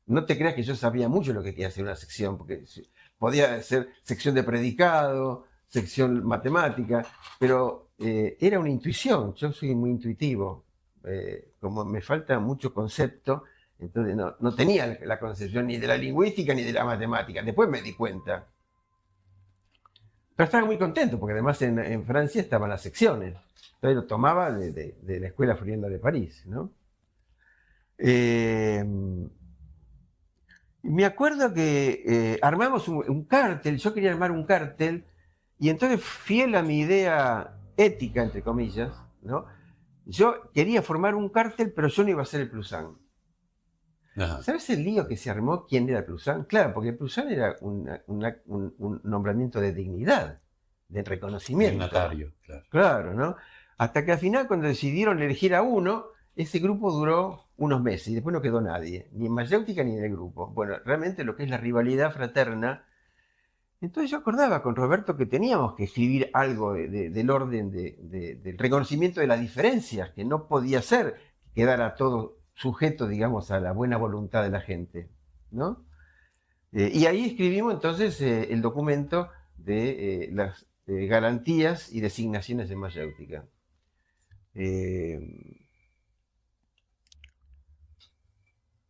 No te creas que yo sabía mucho lo que quería hacer una sección, porque podía ser sección de predicado, sección matemática, pero era una intuición. Yo soy muy intuitivo. Como me falta mucho concepto, entonces no tenía la concepción ni de la lingüística ni de la matemática. Después me di cuenta. Pero estaba muy contento, porque además en Francia estaban las secciones. Entonces lo tomaba de la Escuela Florienda de París, ¿no? Me acuerdo que armamos un cártel, yo quería armar un cártel, y entonces, fiel a mi idea ética, entre comillas, ¿no? Yo quería formar un cártel, pero yo no iba a ser el Plusán. ¿Sabes el lío que se armó? ¿Quién era el Plusán? Claro, porque el Plusán era un nombramiento de dignidad, de reconocimiento. Dignatario, claro. Claro, ¿no? Hasta que al final, cuando decidieron elegir a uno, ese grupo duró unos meses y después no quedó nadie, ni en Mayéutica ni en el grupo. Bueno, realmente lo que es la rivalidad fraterna. Entonces yo acordaba con Roberto que teníamos que escribir algo del orden del reconocimiento de las diferencias, que no podía ser que quedara todo sujeto, digamos, a la buena voluntad de la gente, ¿no? Y ahí escribimos entonces el documento de las garantías y designaciones de Mayéutica.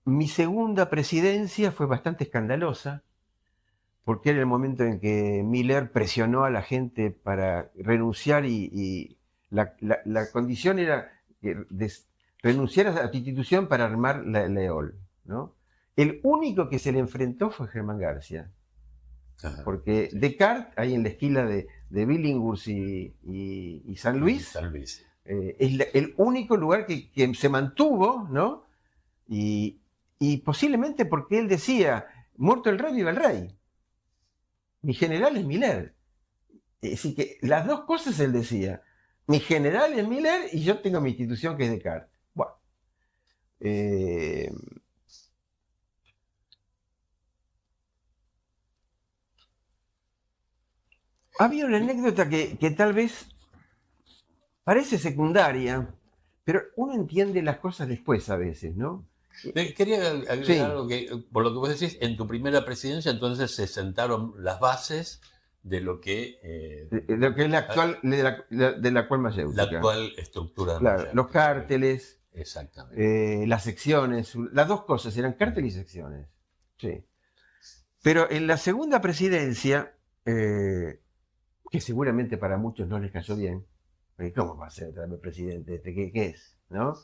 Mi segunda presidencia fue bastante escandalosa, porque era el momento en que Miller presionó a la gente para renunciar y la condición era renunciar a la institución para armar la EOL, ¿no? El único que se le enfrentó fue Germán García, porque Descartes, ahí en la esquina de Billinghurst y San Luis, es el único lugar que se mantuvo, ¿no? Y posiblemente porque él decía, muerto el rey, viva el rey. Mi general es Miller. Es decir, que las dos cosas él decía. Mi general es Miller y yo tengo mi institución que es Descartes. Bueno. Había una anécdota que tal vez parece secundaria, pero uno entiende las cosas después a veces, ¿no? Quería agregar algo que, por lo que vos decís, en tu primera presidencia entonces se sentaron las bases de lo que... lo que es la actual, de la actual Mayéutica. La actual estructura. Claro, los cárteles. Exactamente. Las secciones, las dos cosas, eran cárteles y secciones. Sí. Pero en la segunda presidencia, que seguramente para muchos no les cayó bien, porque ¿cómo va a ser otra vez presidente este? ¿Qué es? ¿No?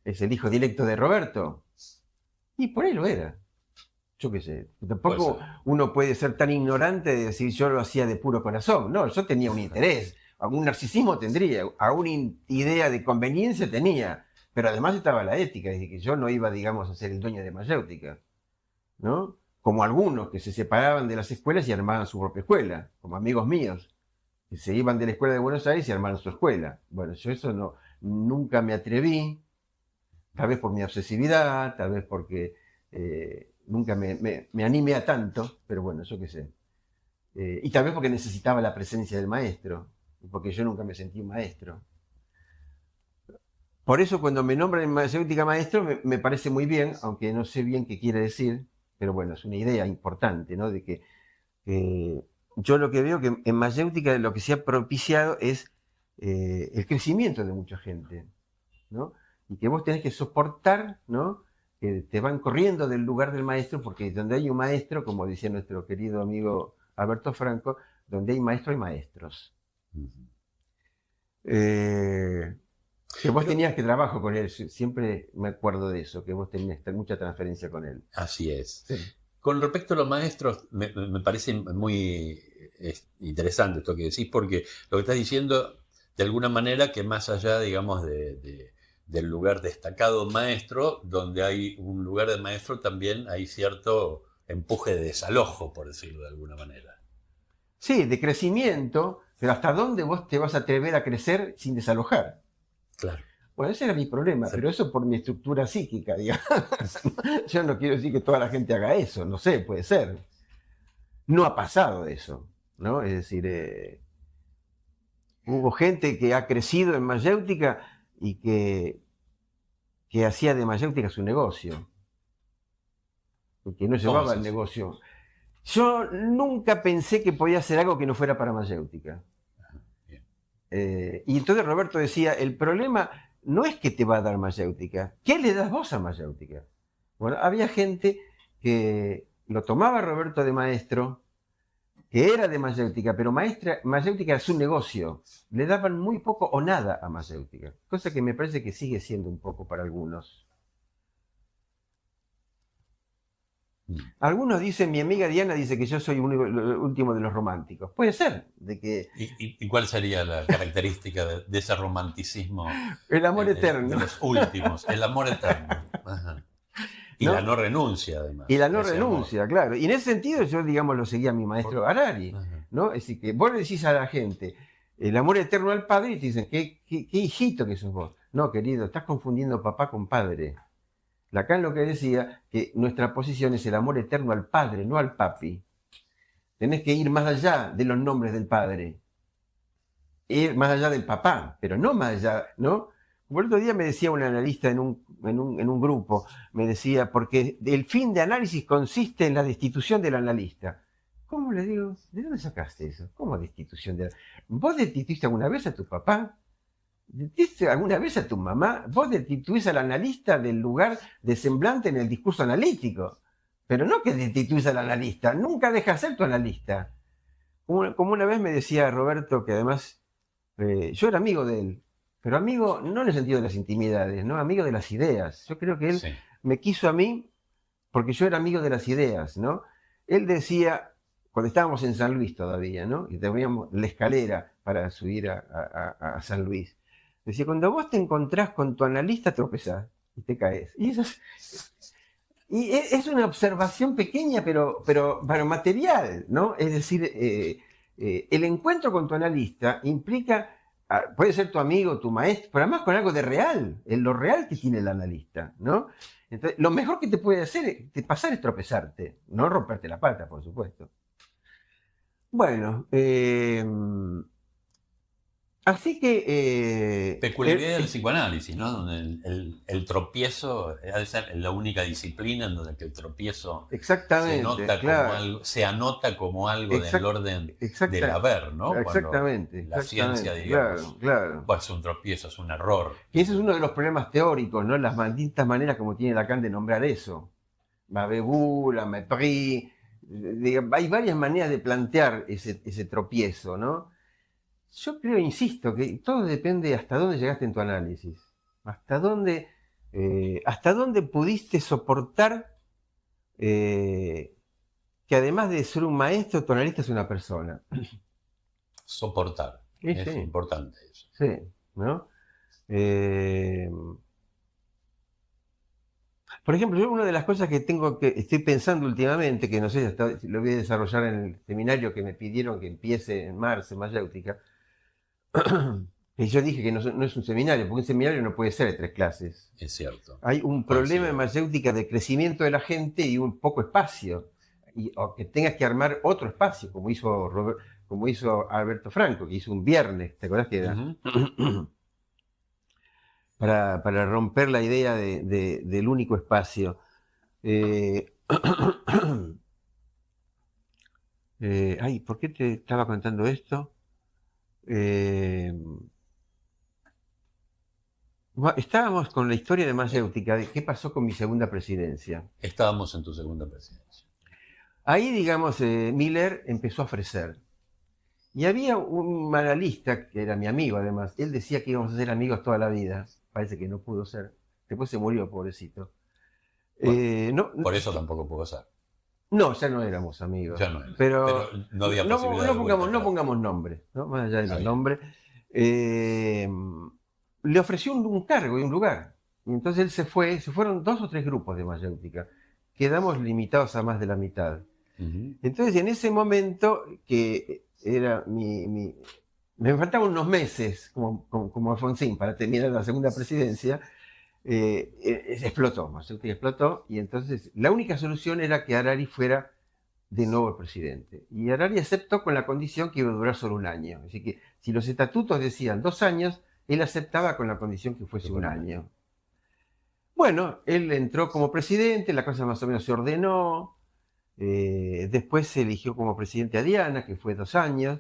¿Es el hijo directo de Roberto? Y por ahí lo era. Yo qué sé. Tampoco uno puede ser tan ignorante de decir yo lo hacía de puro corazón. No, yo tenía un interés. Algún narcisismo tendría, alguna idea de conveniencia tenía. Pero además estaba la ética, es decir, que yo no iba, digamos, a ser el dueño de Mayéutica, ¿no? Como algunos que se separaban de las escuelas y armaban su propia escuela, como amigos míos, que se iban de la escuela de Buenos Aires y armaron su escuela. Bueno, yo eso no, nunca me atreví, tal vez por mi obsesividad, tal vez porque nunca me animé a tanto, pero bueno, yo qué sé. Y tal vez porque necesitaba la presencia del maestro, porque yo nunca me sentí un maestro. Por eso cuando me nombran en Mayéutica maestro me parece muy bien, aunque no sé bien qué quiere decir, pero bueno, es una idea importante, ¿no? De que yo lo que veo que en Mayéutica lo que se ha propiciado es el crecimiento de mucha gente, ¿no? Y que vos tenés que soportar, ¿no? Que te van corriendo del lugar del maestro, porque donde hay un maestro, como decía nuestro querido amigo Alberto Franco, donde hay maestro hay maestros. Que vos tenías que trabajo con él, siempre me acuerdo de eso, que vos tenías mucha transferencia con él. Así es. Sí. Con respecto a los maestros, me parece muy interesante esto que decís, porque lo que estás diciendo, de alguna manera, que más allá, digamos, del lugar destacado maestro, donde hay un lugar de maestro, también hay cierto empuje de desalojo, por decirlo de alguna manera. Sí, de crecimiento, pero ¿hasta dónde vos te vas a atrever a crecer sin desalojar? Claro. Bueno, ese era mi problema, sí. Pero eso por mi estructura psíquica, digamos. Yo no quiero decir que toda la gente haga eso, no sé, puede ser. No ha pasado eso, ¿no? Es decir, hubo gente que ha crecido en Mayéutica y que hacía de Mayéutica su negocio, que no llevaba el negocio. Yo nunca pensé que podía hacer algo que no fuera para Mayéutica. Y entonces Roberto decía, el problema no es que te va a dar Mayéutica, ¿qué le das vos a Mayéutica? Bueno, había gente que lo tomaba Roberto de maestro, que era de Mayéutica, pero Mayéutica era su negocio, le daban muy poco o nada a Mayéutica, cosa que me parece que sigue siendo un poco para algunos. Algunos dicen, mi amiga Diana dice que yo soy el último de los románticos. Puede ser. De que... ¿Y cuál sería la característica de ese romanticismo? El amor eterno. De los últimos, el amor eterno. Ajá. Y ¿no? La no renuncia, además. Y la no renuncia, amor. Claro. Y en ese sentido yo, digamos, lo seguía a mi maestro Harari, ¿no? Es decir, que vos le decís a la gente el amor eterno al padre y te dicen, ¿qué hijito que sos vos? No, querido, estás confundiendo papá con padre. Lacan lo que decía, que nuestra posición es el amor eterno al padre, no al papi. Tenés que ir más allá de los nombres del padre. Ir más allá del papá, pero no más allá, ¿no? Como el otro día me decía un analista en un grupo, me decía, porque el fin de análisis consiste en la destitución del analista. ¿Cómo le digo? ¿De dónde sacaste eso? ¿Cómo destitución de ¿Vos destituiste alguna vez a tu papá? ¿Destituiste alguna vez a tu mamá? Vos destituís al analista del lugar de semblante en el discurso analítico. Pero no que destituís al analista, nunca deja ser tu analista. Como una vez me decía Roberto, que además yo era amigo de él, pero amigo no en el sentido de las intimidades, ¿no? Amigo de las ideas. Yo creo que él me quiso a mí porque yo era amigo de las ideas, ¿no? Él decía, cuando estábamos en San Luis todavía, ¿no? Y teníamos la escalera para subir a San Luis. Decía, cuando vos te encontrás con tu analista, tropezás y te caes. Y es una observación pequeña, pero material, ¿no? Es decir, el encuentro con tu analista implica, puede ser tu amigo, tu maestro, pero además con algo de real, en lo real que tiene el analista, ¿no? Entonces, lo mejor que te puede hacer, pasar es tropezarte, no romperte la pata, por supuesto. Bueno, así que... peculiaridad del psicoanálisis, ¿no? Donde el tropiezo ha de ser la única disciplina en donde el tropiezo se anota como algo del orden del haber, ¿no? Exactamente. La ciencia, digamos, claro. Pues un tropiezo, es un error. Y ese es uno de los problemas teóricos, ¿no? Las malditas maneras como tiene Lacan de nombrar eso. Mabébou, la mépris. Hay varias maneras de plantear ese tropiezo, ¿no? Yo creo, insisto, que todo depende hasta dónde llegaste en tu análisis. Hasta dónde pudiste soportar que además de ser un maestro, tu analista es una persona. Soportar. Sí, Es sí. importante eso. Sí, ¿no? Por ejemplo, yo una de las cosas que estoy pensando últimamente, que no sé si lo voy a desarrollar en el seminario que me pidieron que empiece en marzo, en Mayéutica, que yo dije que no es un seminario, porque un seminario no puede ser de 3 clases. Es cierto. Hay un problema en Coincido. Mayéutica de crecimiento de la gente y un poco espacio. O que tengas que armar otro espacio, como hizo Alberto Franco, que hizo un viernes, ¿te acordás que era? Ujú. Para romper la idea del único espacio. Eh, ¿por qué te estaba contando esto? Estábamos con la historia de Mayéutica, de qué pasó con mi segunda presidencia. Estábamos en tu segunda presidencia. Ahí, digamos, Miller empezó a ofrecer. Y había un analista, que era mi amigo además, él decía que íbamos a ser amigos toda la vida. Parece que no pudo ser. Después se murió, pobrecito. Bueno, No, por eso tampoco puedo ser. no, ya no éramos amigos. Ya no era. Pero no había posibilidad de vuelta no atrás. pongamos nombres, ¿no? Más allá de Está los bien. nombres. Le ofreció un cargo y un lugar. Y entonces él se fueron 2 o 3 grupos de Mayéutica. Quedamos limitados a más de la mitad. Ujú. Entonces, en ese momento, que era me faltaban unos meses, como Alfonsín, para terminar la segunda presidencia, explotó, Mayéutica explotó, y entonces la única solución era que Harari fuera de nuevo el presidente. Y Harari aceptó con la condición que iba a durar solo un año. Así que si los estatutos decían 2 años, él aceptaba con la condición que fuese un año. Bueno, él entró como presidente, la cosa más o menos se ordenó. Después se eligió como presidente a Diana, que fue 2 años.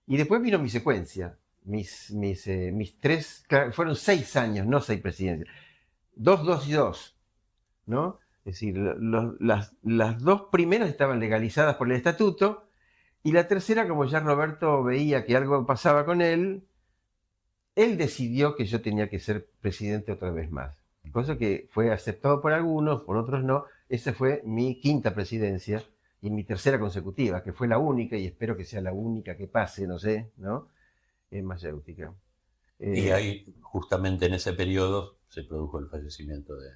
Y después vino mi secuencia. Mis 3, claro, fueron 6 años, no 6 presidencias. 2, 2 y 2, ¿no? Es decir, las 2 primeras estaban legalizadas por el estatuto y la tercera, como ya Roberto veía que algo pasaba con él decidió que yo tenía que ser presidente otra vez más. Cosa que fue aceptado por algunos, por otros no. Esa fue mi 5ª presidencia y mi 3ª consecutiva, que fue la única y espero que sea la única que pase, no sé, ¿no? En Mayéutica. Y ahí, justamente en ese periodo, se produjo el fallecimiento de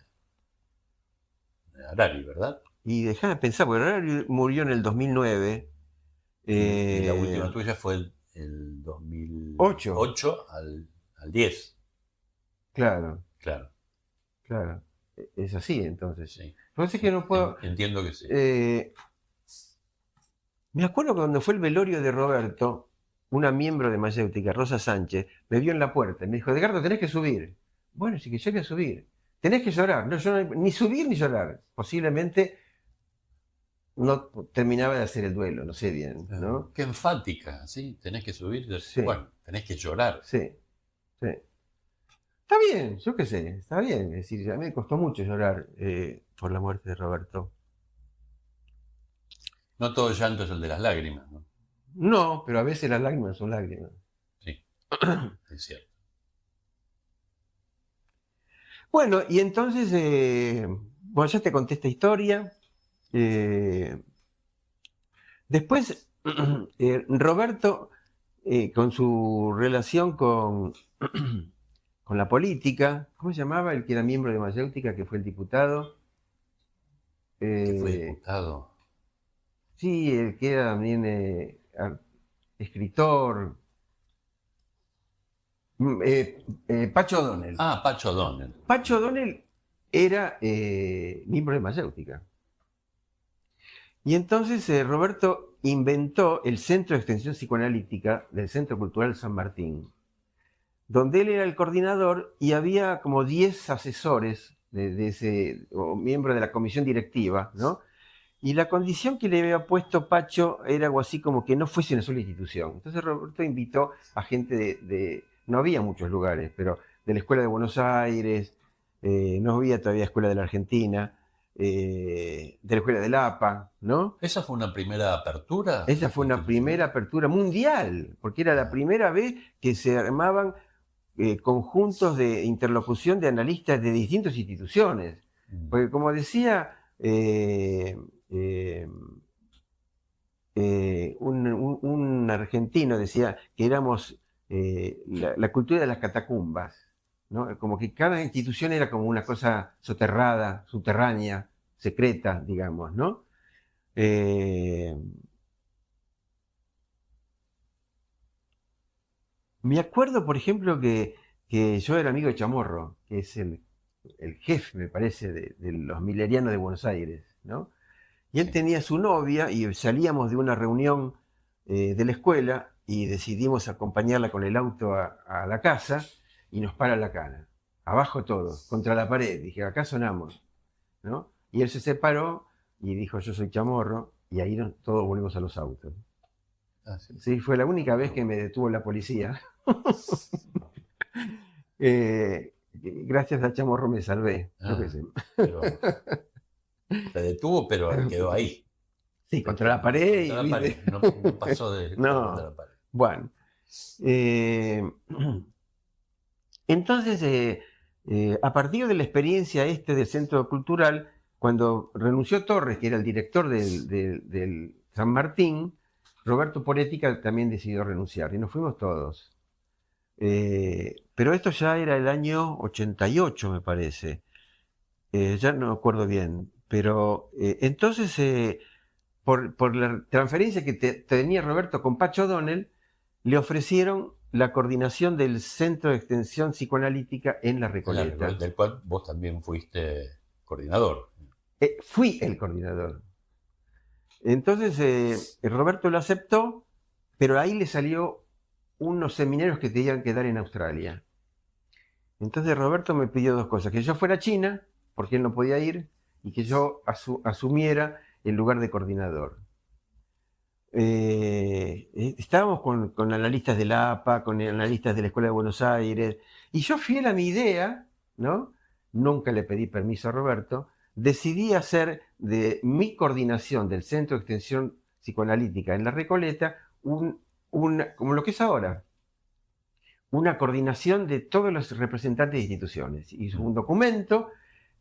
Harari, ¿verdad? Y déjame pensar, porque Harari murió en el 2009. Y la última tuya fue el 8. 2008 al 10. Claro, Claro, claro. Es así, entonces. sí. Entonces que no puedo... Entiendo que sí. Me acuerdo cuando fue el velorio de Roberto, una miembro de Mayéutica, Rosa Sánchez, me vio en la puerta y me dijo, Edgardo, tenés que subir. Bueno, sí que yo voy a subir. Tenés que llorar. No, yo ni subir ni llorar. Posiblemente no terminaba de hacer el duelo, no sé bien, ¿no? Qué enfática, ¿sí? Tenés que subir, Sí, bueno, tenés que llorar. sí, sí. Está bien, yo qué sé, está bien. Es decir, a mí me costó mucho llorar por la muerte de Roberto. No todo llanto es el de las lágrimas, ¿no? No, pero a veces las lágrimas son lágrimas. Sí, es cierto. Bueno, y entonces, bueno, ya te conté esta historia. Después, Roberto, con su relación con la política, ¿cómo se llamaba el que era miembro de Mayéutica, que fue el diputado? Que fue Eh, diputado. sí, el que era también escritor. Pacho O'Donnell. Ah, Pacho O'Donnell. Pacho O'Donnell era miembro de Mayéutica. Y entonces Roberto inventó el Centro de Extensión Psicoanalítica del Centro Cultural San Martín, donde él era el coordinador y había como 10 asesores de ese, o miembros de la comisión directiva, ¿no? Y la condición que le había puesto Pacho era algo así como que no fuese una sola institución. Entonces Roberto invitó a gente no había muchos lugares, pero de la Escuela de Buenos Aires, no había todavía Escuela de la Argentina, de la Escuela del APA, ¿no? ¿Esa fue una primera apertura Esa fue una primera institucional? apertura mundial, porque era la Ah, primera vez que se armaban conjuntos de interlocución de analistas de distintas instituciones. mm, Porque como decía eh, un argentino, decía que éramos la cultura de las catacumbas, ¿no? Como que cada institución era como una cosa soterrada, subterránea, secreta, digamos, ¿no? Eh, Me acuerdo, por ejemplo, que yo era amigo de Chamorro, que es el jefe, me parece, de los milerianos de Buenos Aires, ¿no? Y él sí. tenía su novia y salíamos de una reunión de la escuela y decidimos acompañarla con el auto a la casa y nos para la cara. Abajo todos, contra la pared. Dije, acá sonamos, ¿no? Y él se separó y dijo, yo soy Chamorro, y ahí todos volvimos a los autos. Ah, sí. Sí, fue la única vez que me detuvo la policía. Gracias a Chamorro me salvé, yo qué Ah, sé. pero te detuvo, pero quedó ahí. Sí, contra la pared Contra y la viste. pared. No, no pasó de estar contra No, la pared. bueno. Eh, entonces, a partir de la experiencia del Centro Cultural, cuando renunció Torres, que era el director del San Martín, Roberto Porética también decidió renunciar y nos fuimos todos. Pero esto ya era el año 88, me parece. Ya no me acuerdo bien. Pero entonces, por la transferencia que tenía Roberto con Pacho O'Donnell, le ofrecieron la coordinación del Centro de Extensión Psicoanalítica en La Recoleta. Del cual vos también fuiste coordinador. Fui el coordinador. Entonces, Roberto lo aceptó, pero ahí le salió unos seminarios que tenían que dar en Australia. Entonces Roberto me pidió dos cosas, que yo fuera a China, porque él no podía ir, y que yo asumiera el lugar de coordinador. Estábamos con analistas de la APA, con analistas de la Escuela de Buenos Aires, y yo fiel a mi idea, ¿no? Nunca le pedí permiso a Roberto, decidí hacer de mi coordinación del Centro de Extensión Psicoanalítica en La Recoleta como lo que es ahora, una coordinación de todos los representantes de instituciones. Hizo un documento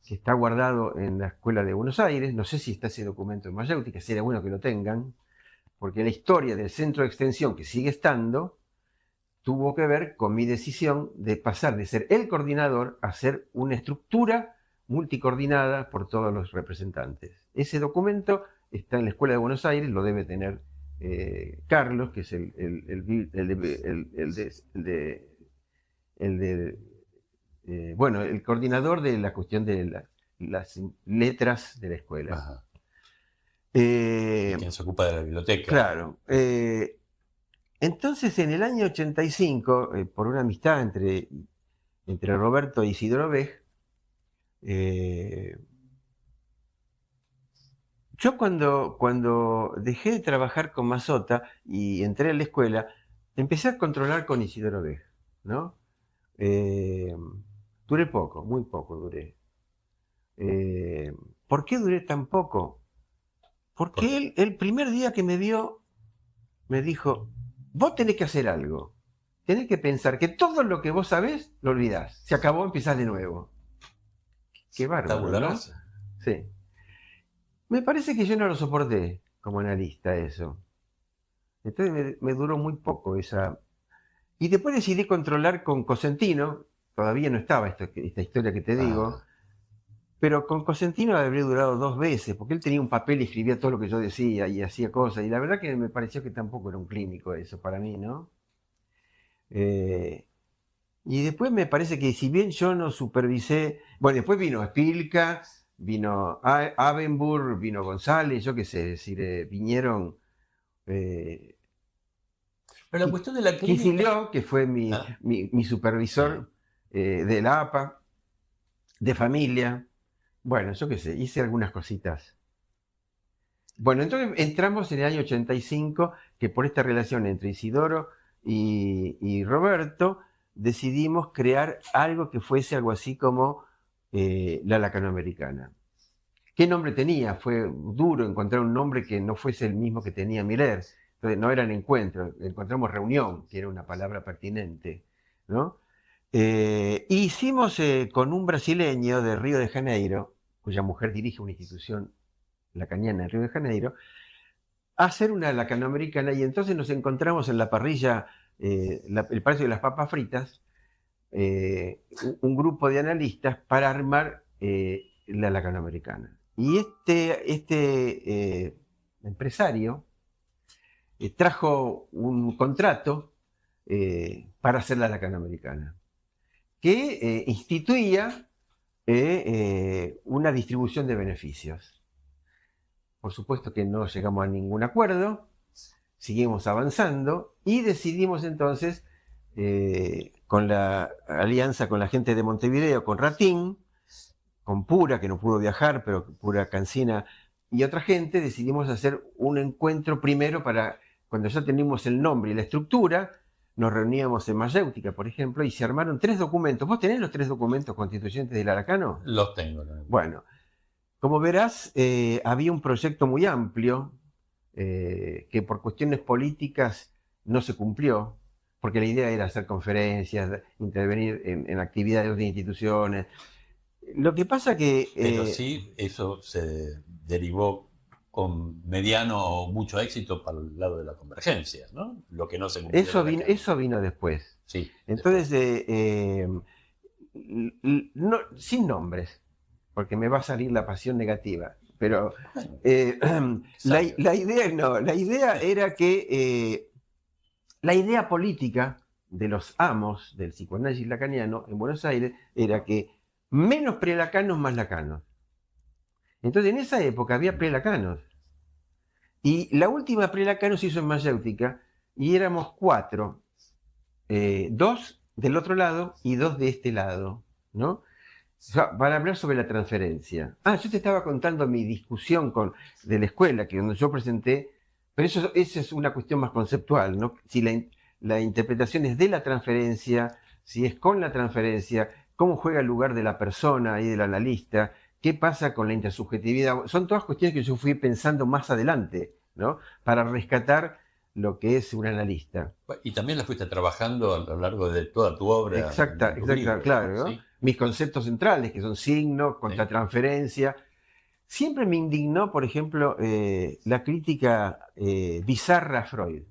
que está guardado en la Escuela de Buenos Aires, no sé si está ese documento en Mayéutica, sería bueno que lo tengan, porque la historia del centro de extensión, que sigue estando, tuvo que ver con mi decisión de pasar de ser el coordinador a ser una estructura multicoordinada por todos los representantes. Ese documento está en la Escuela de Buenos Aires, lo debe tener Carlos, que es el coordinador de la cuestión de las letras de la escuela. Ajá. Eh, Quien se ocupa de la biblioteca. claro. Entonces, en el año 85, por una amistad entre Roberto e Isidoro Bej, yo cuando dejé de trabajar con Mazota y entré a la escuela, empecé a controlar con Isidoro Bej, ¿no? Eh, Duré poco, muy poco duré. Eh, ¿Por qué duré tan poco? ¿Por Porque qué? él, el primer día que me vio, me dijo, vos tenés que hacer algo. Tenés que pensar que todo lo que vos sabés, lo olvidás. Se acabó, empezás de nuevo. Qué bárbaro, Tabula ¿no? rasa. Sí. Me parece que yo no lo soporté como analista eso. Entonces me duró muy poco esa... Y después decidí controlar con Cosentino, todavía no estaba esta historia que te digo, Ajá. pero con Cosentino habría durado 2 veces, porque él tenía un papel y escribía todo lo que yo decía y hacía cosas, y la verdad que me pareció que tampoco era un clínico eso para mí, ¿no? Eh, y después me parece que si bien yo no supervisé, bueno, después vino Spilka, vino Abenburg, vino González, yo qué sé, es decir, vinieron eh, Pero la cuestión de la clínica. Kicillof, que fue mi, Ah, mi, mi sí. supervisor de la APA, de familia, bueno, yo qué sé, hice algunas cositas. Bueno, entonces entramos en el año 85, que por esta relación entre Isidoro y Roberto, decidimos crear algo que fuese algo así como la Lacanoamericana. ¿Qué nombre tenía? Fue duro encontrar un nombre que no fuese el mismo que tenía Miller. Entonces, no eran encuentros, encontramos reunión, que era una palabra pertinente, ¿no? Hicimos con un brasileño de Río de Janeiro, cuya mujer dirige una institución lacaniana en Río de Janeiro, hacer una lacanoamericana, y entonces nos encontramos en la parrilla, el Palacio de las Papas Fritas, un grupo de analistas para armar la lacanoamericana. Y este empresario trajo un contrato para hacer la lacanoamericana, que instituía una distribución de beneficios. Por supuesto que no llegamos a ningún acuerdo, seguimos avanzando y decidimos entonces, con la alianza con la gente de Montevideo, con Ratín, con Pura, que no pudo viajar, pero Pura Cancina y otra gente, decidimos hacer un encuentro primero para, cuando ya teníamos el nombre y la estructura, nos reuníamos en Mayéutica, por ejemplo, y se armaron 3 documentos. ¿Vos tenés los 3 documentos constituyentes del Aracano? Los tengo. Bueno, como verás, había un proyecto muy amplio que por cuestiones políticas no se cumplió, porque la idea era hacer conferencias, intervenir en actividades de instituciones. Lo que pasa que... Pero sí, eso se derivó con mediano o mucho éxito para el lado de la convergencia, ¿no? Lo que no se cumplió. Eso vino después. Sí. Entonces, no, sin nombres, porque me va a salir la pasión negativa, pero la idea era que la idea política de los amos del psicoanálisis lacaniano en Buenos Aires era que menos prelacanos, más lacanos. Entonces, en esa época había prelacanos. Y la última prelacano se hizo en Mayéutica y éramos 4. 2 del otro lado y 2 de este lado, ¿no? O sea, para hablar sobre la transferencia. Yo te estaba contando mi discusión de la escuela, que donde yo presenté, pero eso es una cuestión más conceptual, ¿no? Si la interpretación es de la transferencia, si es con la transferencia, cómo juega el lugar de la persona y del analista, qué pasa con la intersubjetividad. Son todas cuestiones que yo fui pensando más adelante, ¿no? Para rescatar lo que es un analista. Y también la fuiste trabajando a lo largo de toda tu obra. Exacta, claro, ¿no? Sí. Mis conceptos centrales, que son signo, contratransferencia. Siempre me indignó, por ejemplo, la crítica bizarra a Freud,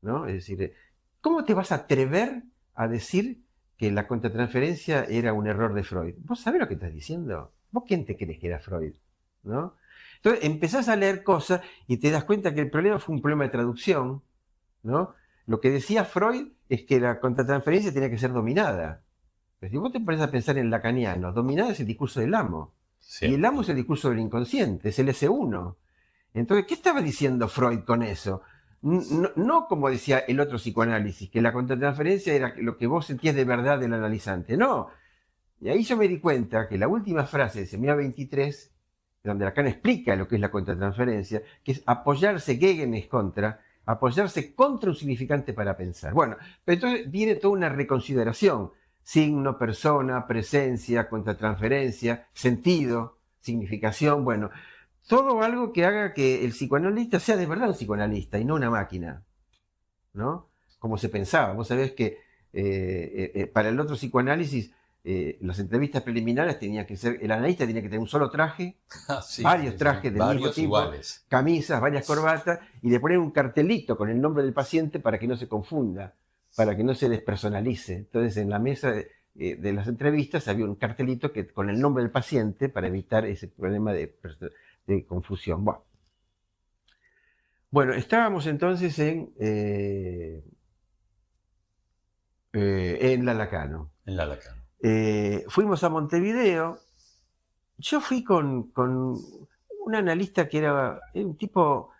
¿no? Es decir, ¿cómo te vas a atrever a decir que la contratransferencia era un error de Freud? ¿Vos sabés lo que estás diciendo? ¿Vos quién te crees que era Freud? ¿No? Entonces empezás a leer cosas y te das cuenta que el problema fue un problema de traducción, ¿no? Lo que decía Freud es que la contratransferencia tenía que ser dominada. Pero si vos te pones a pensar en lacaniano, dominada es el discurso del amo. Sí. Y el amo es el discurso del inconsciente, es el S1. Entonces, ¿qué estaba diciendo Freud con eso? No como decía el otro psicoanálisis, que la contratransferencia era lo que vos sentías de verdad del analizante. No. Y ahí yo me di cuenta que la última frase de Semilla 23, donde Lacan explica lo que es la contratransferencia, que es apoyarse, Gegen es contra, apoyarse contra un significante para pensar. Bueno, pero entonces viene toda una reconsideración. Signo, persona, presencia, contratransferencia, sentido, significación, bueno, todo algo que haga que el psicoanalista sea de verdad un psicoanalista y no una máquina, ¿no? Como se pensaba. Vos sabés que para el otro psicoanálisis las entrevistas preliminares tenían que ser, el analista tenía que tener un solo traje, varios trajes del mismo tipo, iguales, camisas, varias corbatas, y le poner un cartelito con el nombre del paciente para que no se confunda, para que no se despersonalice. Entonces, en la mesa de las entrevistas había un cartelito con el nombre del paciente para evitar ese problema de confusión. Bueno, estábamos entonces en la Lacano. En la Lacano. Fuimos a Montevideo. Yo fui con un analista que era un tipo,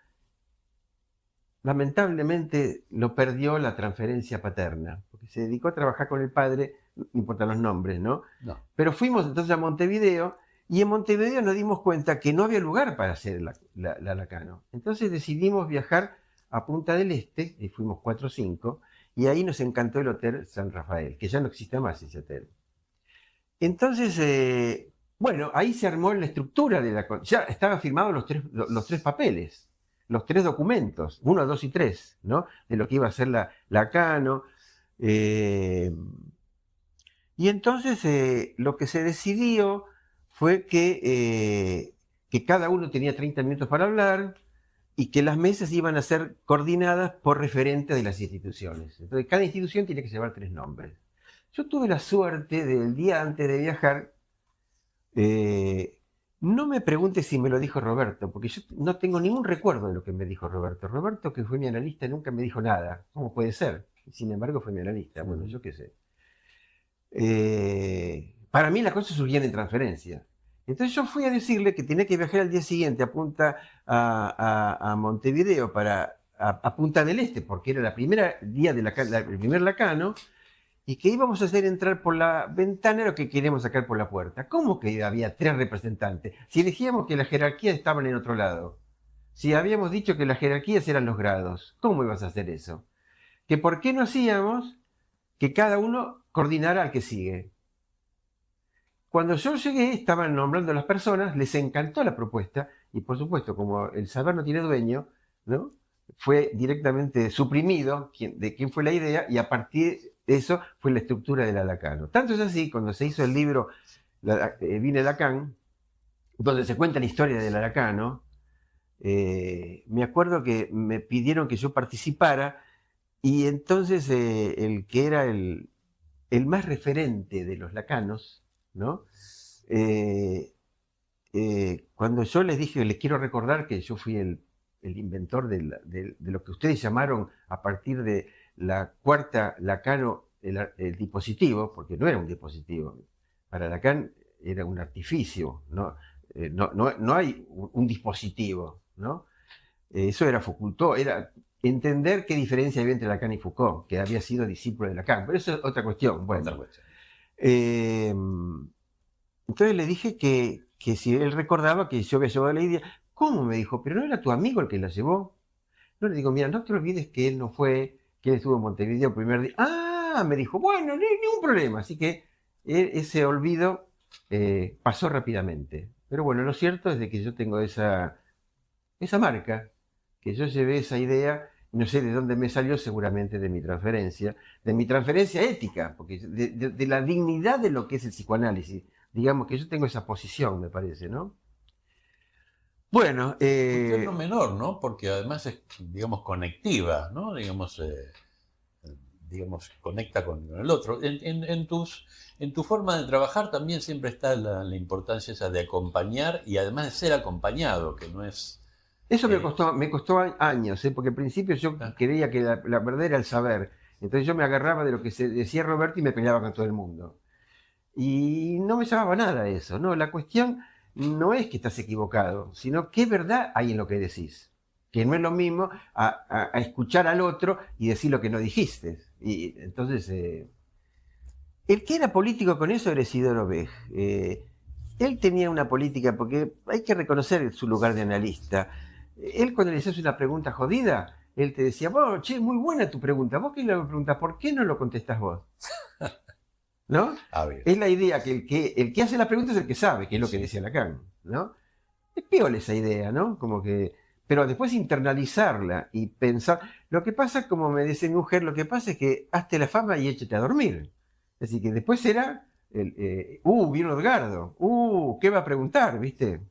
lamentablemente lo perdió la transferencia paterna, porque se dedicó a trabajar con el padre, no importa los nombres, ¿no? No. Pero fuimos entonces a Montevideo, y en Montevideo nos dimos cuenta que no había lugar para hacer la Lacano. Entonces decidimos viajar a Punta del Este, y fuimos 4 o 5, y ahí nos encantó el Hotel San Rafael, que ya no existe más ese hotel. Entonces Bueno, ahí se armó la estructura de la... Ya estaban firmados los tres papeles, los tres documentos, 1, 2 y 3, ¿no? De lo que iba a ser la Cano. Y entonces lo que se decidió fue que cada uno tenía 30 minutos para hablar y que las mesas iban a ser coordinadas por referentes de las instituciones. Entonces, cada institución tiene que llevar 3 nombres. Yo tuve la suerte del día antes de viajar, no me preguntes si me lo dijo Roberto, porque yo no tengo ningún recuerdo de lo que me dijo Roberto. Roberto, que fue mi analista, nunca me dijo nada. ¿Cómo puede ser? Sin embargo, fue mi analista. Bueno, yo qué sé. Para mí las cosas surgían en transferencia. Entonces yo fui a decirle que tenía que viajar al día siguiente a Montevideo a Punta del Este, porque era la primera día de el primer Lacano, y que íbamos a hacer entrar por la ventana lo que queríamos sacar por la puerta. ¿Cómo que había 3 representantes? Si elegíamos que las jerarquías estaban en otro lado. Si habíamos dicho que las jerarquías eran los grados, ¿cómo ibas a hacer eso? Que por qué no hacíamos que cada uno coordinara al que sigue. Cuando yo llegué, estaban nombrando a las personas, les encantó la propuesta, y por supuesto, como el saber no tiene dueño, ¿no? Fue directamente suprimido de quién fue la idea, y a partir de eso fue la estructura del Lacano. Tanto es así, cuando se hizo el libro Vine Lacan, donde se cuenta la historia del Lacano, me acuerdo que me pidieron que yo participara, y entonces el que era el más referente de los lacanos, ¿no? Cuando yo les dije, les quiero recordar que yo fui el inventor de lo que ustedes llamaron a partir de la cuarta Lacano el dispositivo, porque no era un dispositivo. Para Lacan era un artificio, ¿no? No hay un dispositivo, ¿no? Eso era Foucault, era entender qué diferencia había entre Lacan y Foucault, que había sido discípulo de Lacan. Pero eso es otra cuestión. Bueno, Otra cuestión. Entonces le dije que si él recordaba que yo había llevado la idea. ¿Cómo? Me dijo, pero no era tu amigo el que la llevó. No, le digo, mira, no te olvides que él no fue, que él estuvo en Montevideo el primer día. Ah, me dijo, bueno, no hay ningún problema. Así que ese olvido pasó rápidamente. Pero bueno, lo cierto es de que yo tengo esa marca, que yo llevé esa idea, no sé de dónde me salió, seguramente de mi transferencia ética, porque de la dignidad de lo que es el psicoanálisis. Digamos que yo tengo esa posición, me parece, ¿no? Bueno, No menor, ¿no? Porque además es, digamos, conectiva, ¿no? Digamos, conecta con el otro. En tu forma de trabajar también siempre está la importancia esa de acompañar y además de ser acompañado, que no es... Eso me costó años, porque al principio yo creía que la verdad era el saber. Entonces yo me agarraba de lo que se decía Roberto y me peleaba con todo el mundo. Y no me llamaba nada eso, ¿no? La cuestión no es que estás equivocado, sino qué verdad hay en lo que decís. Que no es lo mismo a escuchar al otro y decir lo que no dijiste. Y entonces, el que era político con eso era Isidoro Bej. Él tenía una política, porque hay que reconocer su lugar de analista. Él, cuando le hacías una pregunta jodida, él te decía, oh, che, muy buena tu pregunta. Vos que le preguntas, ¿por qué no lo contestás vos? ¿No? Es la idea que el que hace la pregunta es el que sabe, que es lo que decía Lacan, ¿no? Es piola esa idea, ¿no? Como que... Pero después internalizarla y pensar... Lo que pasa, como me dice mi mujer, lo que pasa es que hazte la fama y échate a dormir. Así que después era... vino Edgardo. ¿Qué va a preguntar? ¿Viste?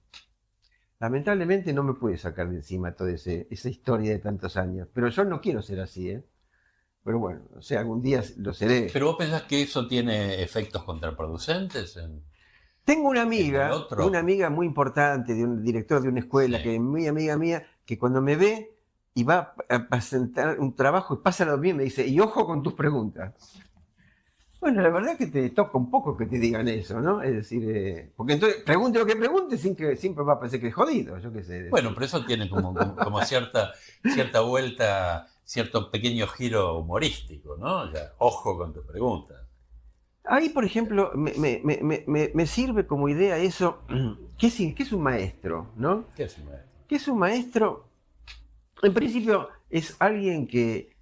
Lamentablemente no me pude sacar de encima toda esa historia de tantos años. Pero yo no quiero ser así, ¿eh? Pero bueno, o sea, algún día lo seré. ¿Pero vos pensás que eso tiene efectos contraproducentes? Tengo una amiga muy importante, de un director de una escuela, que es muy amiga mía, que cuando me ve y va a presentar un trabajo y pasa lo bien, me dice, y ojo con tus preguntas. Bueno, la verdad es que te toca un poco que te digan eso, ¿no? Es decir, porque entonces pregunte lo que pregunte, siempre va a parecer que es jodido, yo qué sé. Bueno, pero eso tiene como cierta vuelta, cierto pequeño giro humorístico, ¿no? Ya, ojo con tus preguntas. Ahí, por ejemplo, me sirve como idea eso, ¿qué es un maestro, no? ¿Qué es un maestro? ¿Qué es un maestro? En principio es alguien que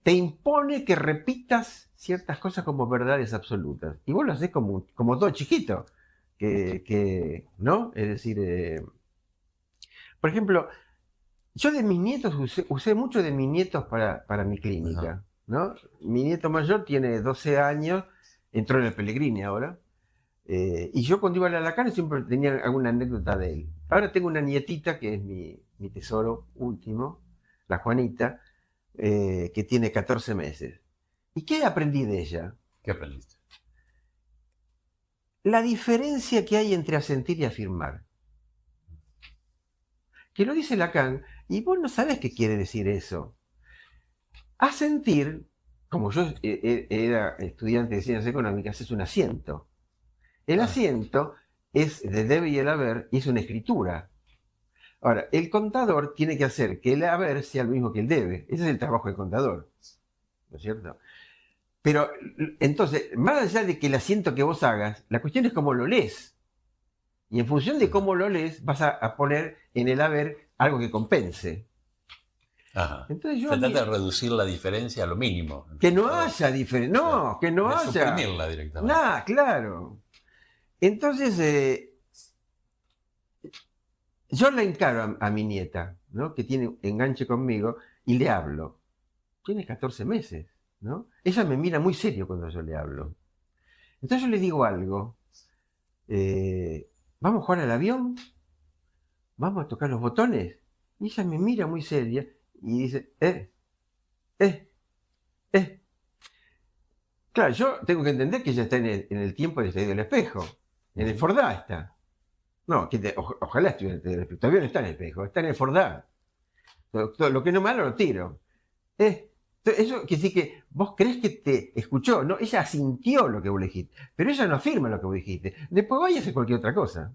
te impone que repitas ciertas cosas como verdades absolutas. Y vos lo haces como todo chiquito. ¿no? Es decir, por ejemplo, yo de mis nietos usé mucho de mis nietos para mi clínica, Ajá. ¿no? Mi nieto mayor tiene 12 años, entró en el Pellegrini ahora, y yo cuando iba a la Lacan siempre tenía alguna anécdota de él. Ahora tengo una nietita que es mi tesoro último, la Juanita, que tiene 14 meses. ¿Y qué aprendí de ella? ¿Qué aprendiste? La diferencia que hay entre asentir y afirmar. Que lo dice Lacan, y vos no sabés qué quiere decir eso. Asentir, como yo era estudiante de ciencias económicas, es un asiento. El Ah, asiento es de debe y el haber y es una escritura. Ahora, el contador tiene que hacer que el haber sea lo mismo que el debe. Ese es el trabajo del contador, ¿no es cierto? Pero entonces, más allá de que el asiento que vos hagas, la cuestión es cómo lo lees. Y en función de ajá. cómo lo lees, vas a poner en el haber algo que compense. Ajá. Entonces yo a Se mí, trata de reducir la diferencia a lo mínimo, en que no definitiva, haya diferencia, de, no, que no de haya, suprimirla directamente. nada, claro. Entonces, yo le encaro a mi nieta, ¿no? Que tiene enganche conmigo, y le hablo. Tiene 14 meses, ¿no? Ella me mira muy serio cuando yo le hablo. Entonces yo le digo algo, ¿vamos a jugar al avión? ¿Vamos a tocar los botones? Y ella me mira muy seria y dice, eh, eh. Claro, yo tengo que entender que ella está en el tiempo del estadio del espejo. En el Ujú. Fordá está. No, ojalá estuviera en el estadio del espejo. Todavía no está en el espejo, está en el Fordá. Todo lo que no malo lo tiro. Eso quiere decir que vos crees que te escuchó, no, ella asintió lo que vos le dijiste, pero ella no afirma lo que vos dijiste. Después vaya a hacer cualquier otra cosa.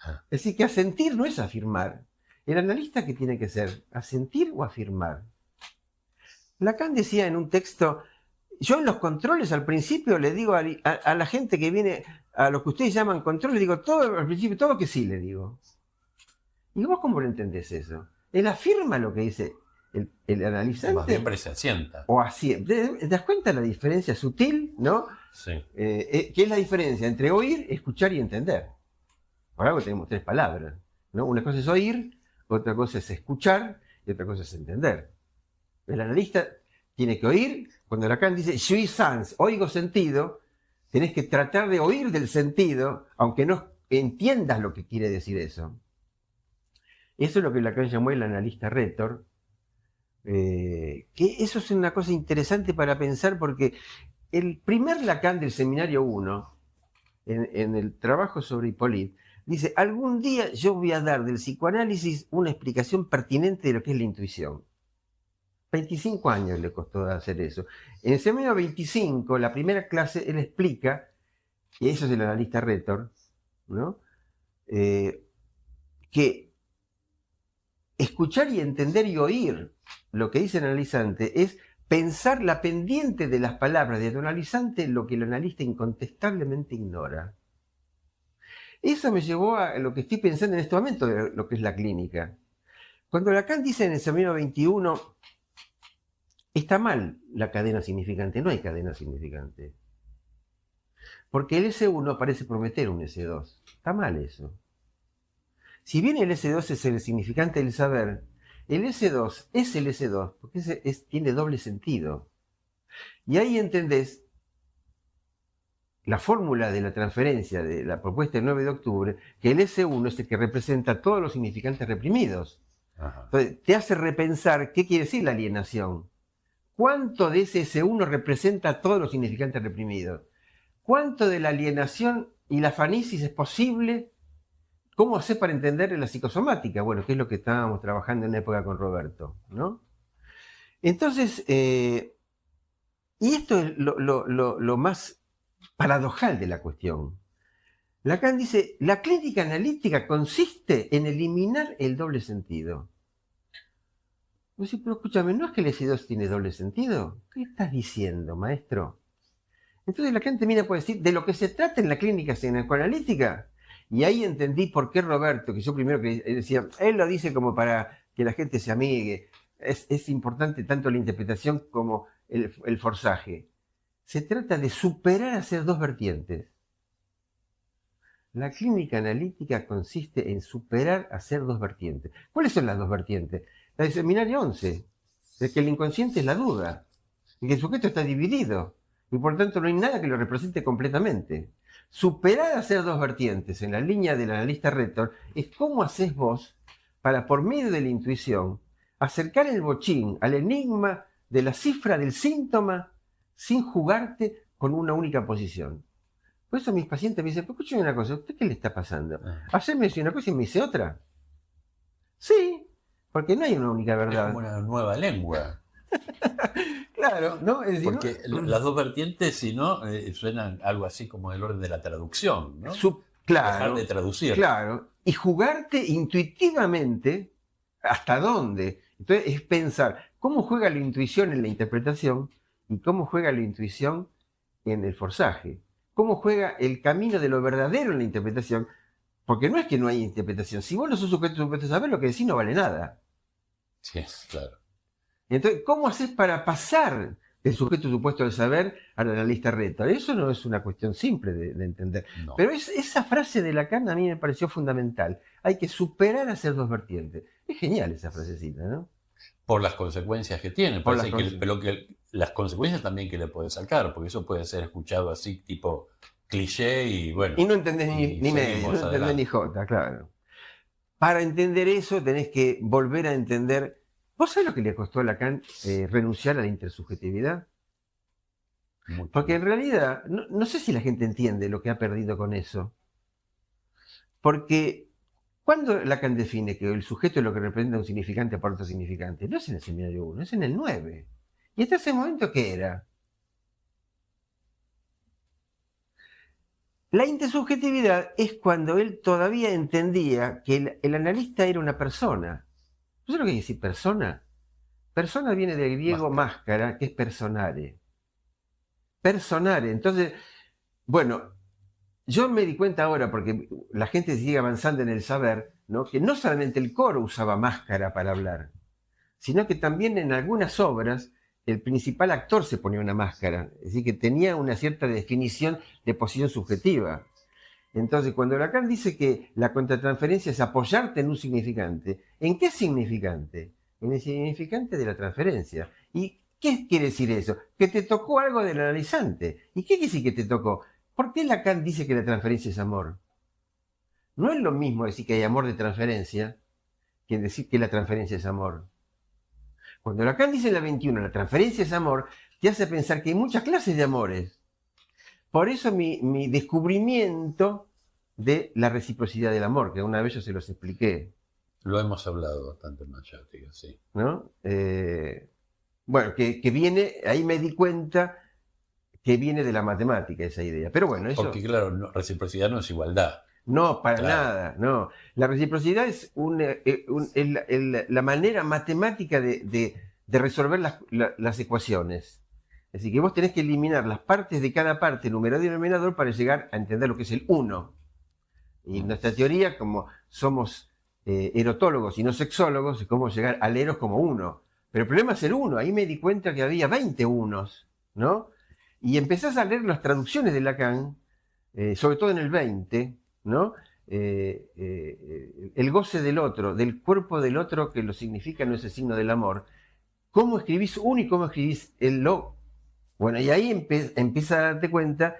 Ah, Es decir, que asentir no es afirmar. El analista, ¿qué tiene que ser? ¿Asentir o afirmar? Lacan decía en un texto, yo en los controles al principio le digo a la gente que viene, a lo que ustedes llaman control, le digo todo al principio, todo que sí, le digo. ¿Y vos cómo lo entendés eso? Él afirma lo que dice el más bien analizante se asienta. o así. ¿Te das cuenta de la diferencia sutil, no? Sí. ¿Qué es la diferencia entre oír, escuchar y entender? Por algo tenemos tres palabras, ¿no? Una cosa es oír, otra cosa es escuchar y otra cosa es entender. El analista tiene que oír, cuando Lacan dice "suis sens", oigo sentido, tenés que tratar de oír del sentido, aunque no entiendas lo que quiere decir eso. Eso es lo que Lacan llamó el analista rétor, que eso es una cosa interesante para pensar porque el primer Lacan del seminario 1, en el trabajo sobre Hippolyte, dice, algún día yo voy a dar del psicoanálisis una explicación pertinente de lo que es la intuición. 25 años le costó hacer eso. En el seminario 25, la primera clase, él explica, y eso es el analista rétor, ¿no? Que escuchar y entender y oír lo que dice el analizante es pensar la pendiente de las palabras del analizante, lo que el analista incontestablemente ignora. Eso me llevó a lo que estoy pensando en este momento de lo que es la clínica. Cuando Lacan dice en el seminario 21, está mal la cadena significante, no hay cadena significante. Porque el S1 parece prometer un S2. Está mal eso. Si bien el S2 es el significante del saber, el S2 es el S2 porque tiene doble sentido. Y ahí entendés la fórmula de la transferencia de la propuesta del 9 de octubre, que el S1 es el que representa todos los significantes reprimidos. Ajá. Entonces, te hace repensar qué quiere decir la alienación. ¿Cuánto de ese S1 representa todos los significantes reprimidos? ¿Cuánto de la alienación y la fanisis es posible? ¿Cómo hacer para entender la psicosomática? Bueno, que es lo que estábamos trabajando en una época con Roberto, ¿no? Entonces, y esto es lo más paradojal de la cuestión. Lacan dice, la clínica analítica consiste en eliminar el doble sentido. Pues sí, pero escúchame, ¿no es que el S2 tiene doble sentido? ¿Qué estás diciendo, maestro? Entonces Lacan termina por decir, de lo que se trata en la clínica psicoanalítica, y ahí entendí por qué Roberto, que yo primero que decía, él lo dice como para que la gente se amigue, es importante tanto la interpretación como el forzaje. Se trata de superar a ser dos vertientes. La clínica analítica consiste en superar a ser dos vertientes. ¿Cuáles son las dos vertientes? La del seminario 11, de que el inconsciente es la duda, y que el sujeto está dividido, y por tanto no hay nada que lo represente completamente. Superar a ser dos vertientes en la línea del analista Retor es cómo haces vos para, por medio de la intuición, acercar el bochín al enigma de la cifra del síntoma sin jugarte con una única posición. Por eso mis pacientes me dicen, pero escúchame una cosa, ¿a usted qué le está pasando? Ayer me dice una cosa y me dice otra. Sí, porque no hay una única Es verdad. como una nueva lengua. Claro, ¿no? Es decir, Porque las dos vertientes, si no, suenan algo así como el orden de la traducción, ¿no? claro, Dejar de traducir. Claro, y jugarte intuitivamente hasta dónde. Entonces es pensar cómo juega la intuición en la interpretación y cómo juega la intuición en el forzaje. Cómo juega el camino de lo verdadero en la interpretación. Porque no es que no hay interpretación. Si vos no sos sujeto a saber, lo que decís no vale nada. Sí, claro. Entonces, ¿cómo haces para pasar el sujeto supuesto del saber al analista Retor? Eso no es una cuestión simple de entender. No. Pero esa frase de Lacan a mí me pareció fundamental. Hay que superar a ser dos vertientes. Es genial esa frasecita, ¿no? Por las consecuencias que tiene. Por Parece pero las consecuencias también que le puede sacar, porque eso puede ser escuchado así, tipo cliché y bueno. Y no entendés ni medio, no entendés ni jota, claro. Para entender eso tenés que volver a entender. ¿Vos sabés lo que le costó a Lacan renunciar a la intersubjetividad? Mucho. Porque en realidad, no sé si la gente entiende lo que ha perdido con eso. Porque cuando Lacan define que el sujeto es lo que representa un significante para otro significante, no es en el seminario 1, es en el 9. ¿Y hasta ese momento qué era? La intersubjetividad es cuando él todavía entendía que el analista era una persona. ¿No sabes lo que quiere decir persona? Persona viene del griego máscara, que es personare. Personare. Entonces, bueno, yo me di cuenta ahora, porque la gente sigue avanzando en el saber, ¿no? Que no solamente el coro usaba máscara para hablar, sino que también en algunas obras el principal actor se ponía una máscara, es decir, que tenía una cierta definición de posición subjetiva. Entonces, cuando Lacan dice que la contratransferencia es apoyarte en un significante, ¿en qué significante? En el significante de la transferencia. ¿Y qué quiere decir eso? Que te tocó algo del analizante. ¿Y qué quiere decir que te tocó? ¿Por qué Lacan dice que la transferencia es amor? No es lo mismo decir que hay amor de transferencia que decir que la transferencia es amor. Cuando Lacan dice en la 21, la transferencia es amor, te hace pensar que hay muchas clases de amores. Por eso mi descubrimiento de la reciprocidad del amor, que una vez yo se los expliqué. Lo hemos hablado bastante en Machática, sí. ¿No? Bueno, que viene, ahí me di cuenta que viene de la matemática esa idea. Pero bueno, eso... Porque claro, reciprocidad no es igualdad. No, para nada, no. La reciprocidad es la manera matemática de resolver las ecuaciones. Es decir, que vos tenés que eliminar las partes de cada parte, numerador y denominador, para llegar a entender lo que es el 1. Y nuestra teoría, como somos erotólogos y no sexólogos, es cómo llegar al eros como 1. Pero el problema es el 1. Ahí me di cuenta que había 20 unos, ¿no? Y empezás a leer las traducciones de Lacan, sobre todo en el 20, ¿no? El goce del otro, del cuerpo del otro, que lo significa no es el signo del amor. ¿Cómo escribís uno y cómo escribís el lo? Bueno, y ahí empieza a darte cuenta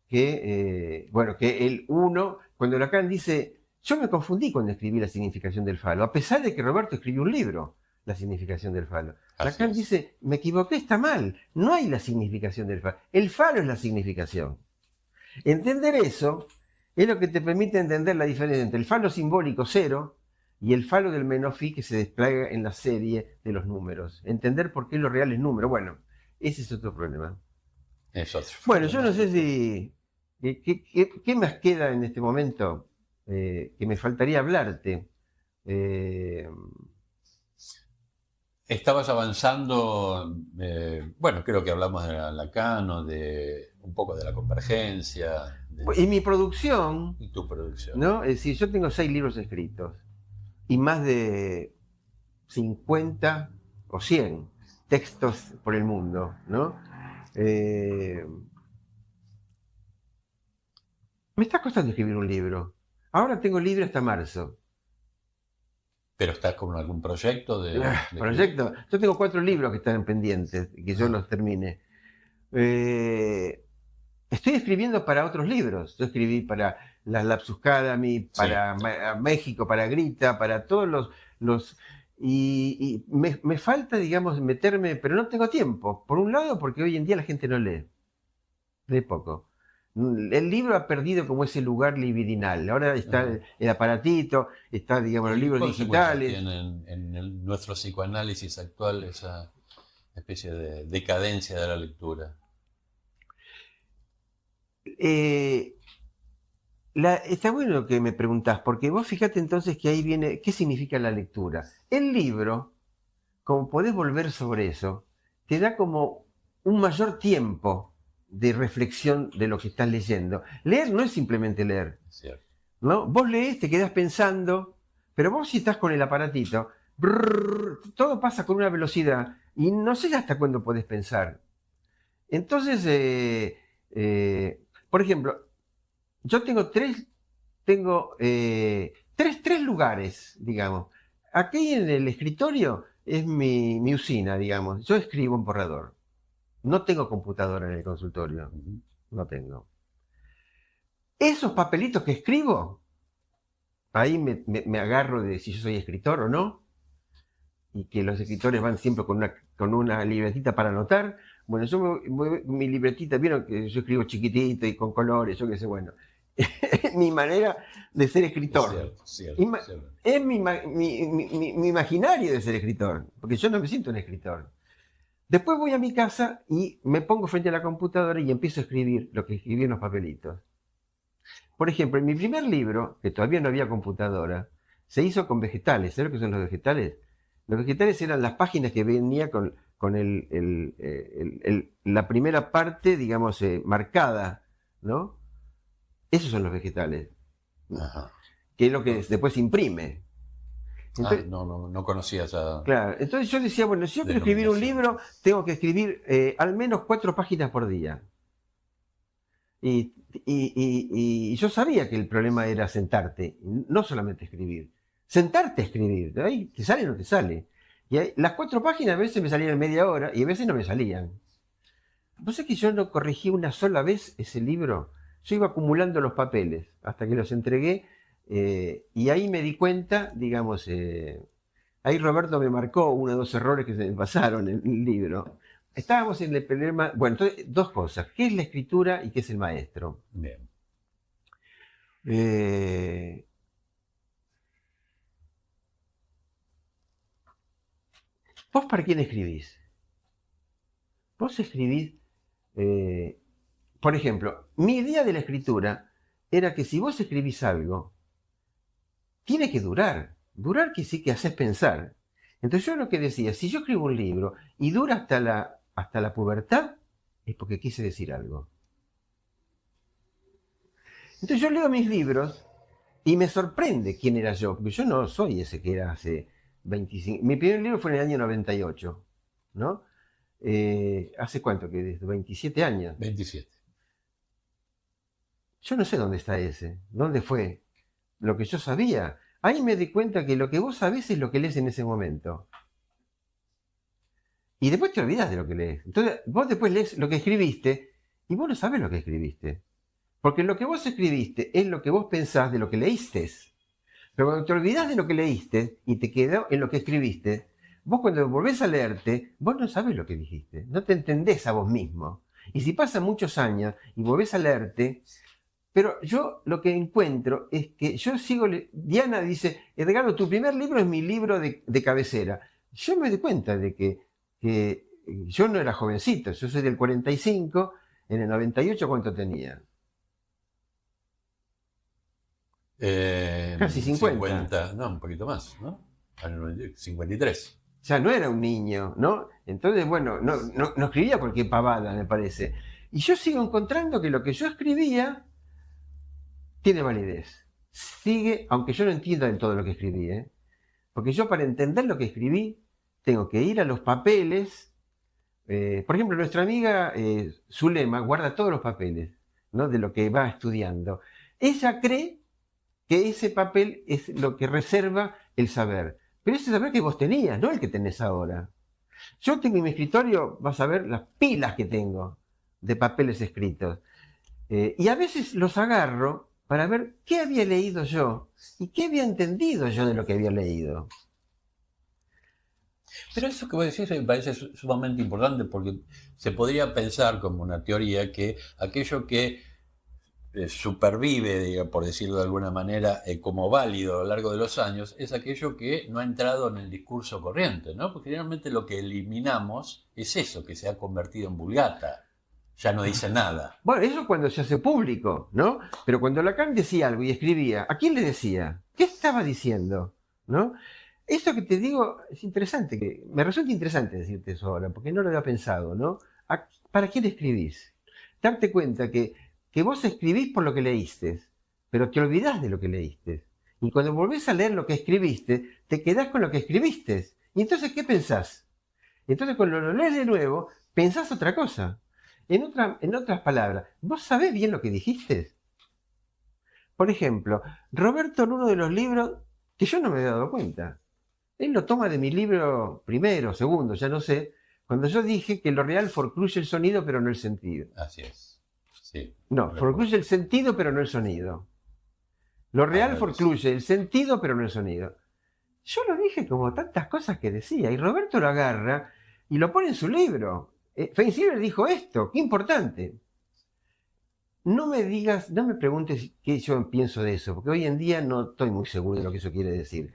que, que el uno, cuando Lacan dice, yo me confundí cuando escribí la significación del falo, a pesar de que Roberto escribió un libro, la significación del falo. Lacan dice, me equivoqué, está mal, no hay la significación del falo, el falo es la significación. Entender eso es lo que te permite entender la diferencia entre el falo simbólico 0 y el falo del menos phi que se despliega en la serie de los números. Entender por qué lo real es número. Bueno, ese es otro problema. Es otro. Bueno, yo no sé si... ¿Qué más queda en este momento que me faltaría hablarte? Estabas avanzando, bueno, creo que hablamos de Lacan o de un poco de la convergencia. Y mi producción. Y tu producción. ¿No? Es decir, yo tengo 6 libros escritos y más de 50 o 100 textos por el mundo, ¿no? Me está costando escribir un libro. Ahora tengo libre hasta marzo. ¿Pero estás con algún proyecto de escribir? Proyecto. Yo tengo 4 libros que están pendientes, que yo los termine. Eh, Estoy escribiendo para otros libros. Yo escribí para la Lapsus Academy, Sí, para México, para Grita, para todos los y me falta, digamos, meterme, pero no tengo tiempo. Por un lado, porque hoy en día la gente no lee, lee poco. El libro ha perdido como ese lugar libidinal. Ahora está ajá. el aparatito, está, digamos, los ¿Y qué libros consecuencias digitales. tienen en nuestro psicoanálisis actual esa especie de decadencia de la lectura? Eh, Está bueno que me preguntás, porque vos fíjate entonces que ahí viene, ¿qué significa la lectura? El libro, como podés volver sobre eso, te da como un mayor tiempo de reflexión de lo que estás leyendo. Leer no es simplemente leer, Es cierto. ¿no? Vos lees, te quedás pensando, pero vos si estás con el aparatito, todo pasa con una velocidad y no sé hasta cuándo podés pensar. Entonces, por ejemplo, yo tengo tres lugares, digamos. Aquí en el escritorio es mi usina, digamos. Yo escribo en borrador. No tengo computadora en el consultorio. Ujú. No tengo. Esos papelitos que escribo, ahí me agarro de si yo soy escritor o no, y que los escritores van siempre con una libretita para anotar. Bueno, mi libretita, vieron que yo escribo chiquitito y con colores, yo qué sé, bueno. Mi manera de ser Es escritor. cierto, cierto, Ima- cierto. es mi imaginario de ser escritor, porque yo no me siento un escritor. Después voy a mi casa y me pongo frente a la computadora y empiezo a escribir lo que escribí en los papelitos. Por ejemplo, en mi primer libro, que todavía no había computadora, se hizo con vegetales. ¿Sabes lo que son los vegetales? Los vegetales eran las páginas que venía con la primera parte, digamos, marcada, ¿no? Esos son los vegetales, Ajá. que es lo que No, después se imprime. Entonces, no conocía esa claro, entonces yo decía, bueno, si yo quiero escribir un denominación. libro, tengo que escribir al menos 4 páginas por día. Y yo sabía que el problema era sentarte, no solamente escribir. Sentarte a escribir, de ahí te sale o no te sale. Las 4 páginas a veces me salían en media hora y a veces no me salían. ¿Vos sabés que yo no corregí una sola vez ese libro? Yo iba acumulando los papeles hasta que los entregué y ahí me di cuenta, digamos, ahí Roberto me marcó 1 o 2 errores que se me pasaron en el libro. Estábamos en el problema, bueno, entonces, 2 cosas, ¿qué es la escritura y qué es el maestro? Bien. Eh, ¿Vos para quién escribís? Vos escribís, eh, por ejemplo, mi idea de la escritura era que si vos escribís algo, tiene que durar. Durar que sí que haces pensar. Entonces yo lo que decía, si yo escribo un libro y dura hasta la pubertad, es porque quise decir algo. Entonces yo leo mis libros y me sorprende quién era yo, porque yo no soy ese que era hace 25. Mi primer libro fue en el año 98, ¿no? ¿Hace cuánto que es? 27 años. 27. Yo no sé dónde está ese, dónde fue, lo que yo sabía. Ahí me di cuenta que lo que vos sabés es lo que lees en ese momento. Y después te olvidás de lo que lees. Entonces, vos después lees lo que escribiste y vos no sabés lo que escribiste. Porque lo que vos escribiste es lo que vos pensás de lo que leíste. Pero cuando te olvidás de lo que leíste y te quedó en lo que escribiste, vos cuando volvés a leerte, vos no sabés lo que dijiste. No te entendés a vos mismo. Y si pasan muchos años y volvés a leerte, pero yo lo que encuentro es que yo sigo. Diana dice: Edgardo, tu primer libro es mi libro de cabecera. Yo me doy cuenta de que yo no era jovencito, yo soy del 45, en el 98, ¿cuánto tenía? Casi 50. 50, no, un poquito más, ¿no? 53. Ya no era un niño, ¿no? Entonces, bueno, no escribía cualquier pavada, me parece. Y yo sigo encontrando que lo que yo escribía tiene validez. Sigue, aunque yo no entienda en todo lo que escribí, ¿eh? Porque yo para entender lo que escribí, tengo que ir a los papeles. Por ejemplo, nuestra amiga Zulema guarda todos los papeles, ¿no? De lo que va estudiando. Ella cree que ese papel es lo que reserva el saber. Pero ese saber que vos tenías, no el que tenés ahora. Yo tengo en mi escritorio, vas a ver las pilas que tengo de papeles escritos. Y a veces los agarro para ver qué había leído yo y qué había entendido yo de lo que había leído. Pero eso que vos decís me parece sumamente importante porque se podría pensar como una teoría que aquello que supervive, digamos, por decirlo de alguna manera, como válido a lo largo de los años, es aquello que no ha entrado en el discurso corriente, ¿no? Porque generalmente lo que eliminamos es eso, que se ha convertido en vulgata. Ya no dice nada. Bueno, eso cuando se hace público, ¿no? Pero cuando Lacan decía algo y escribía, ¿a quién le decía? ¿Qué estaba diciendo? ¿No? Esto que te digo es interesante, que me resulta interesante decirte eso ahora, porque no lo había pensado, ¿no? ¿Para quién escribís? Darte cuenta que vos escribís por lo que leíste, pero te olvidás de lo que leíste. Y cuando volvés a leer lo que escribiste, te quedás con lo que escribiste. Y entonces, ¿qué pensás? Entonces, cuando lo lees de nuevo, pensás otra cosa. En otras palabras, ¿vos sabés bien lo que dijiste? Por ejemplo, Roberto en uno de los libros, que yo no me había dado cuenta, él lo toma de mi libro primero, segundo, ya no sé, cuando yo dije que lo real forcluye el sonido, pero no el sentido. Así es. Sí. No, forcluye el sentido, pero no el sonido. Lo real forcluye el sentido, pero no el sonido. Yo lo dije como tantas cosas que decía, y Roberto lo agarra y lo pone en su libro. Feinstein dijo esto, qué importante. No me digas, no me preguntes qué yo pienso de eso, porque hoy en día no estoy muy seguro de lo que eso quiere decir.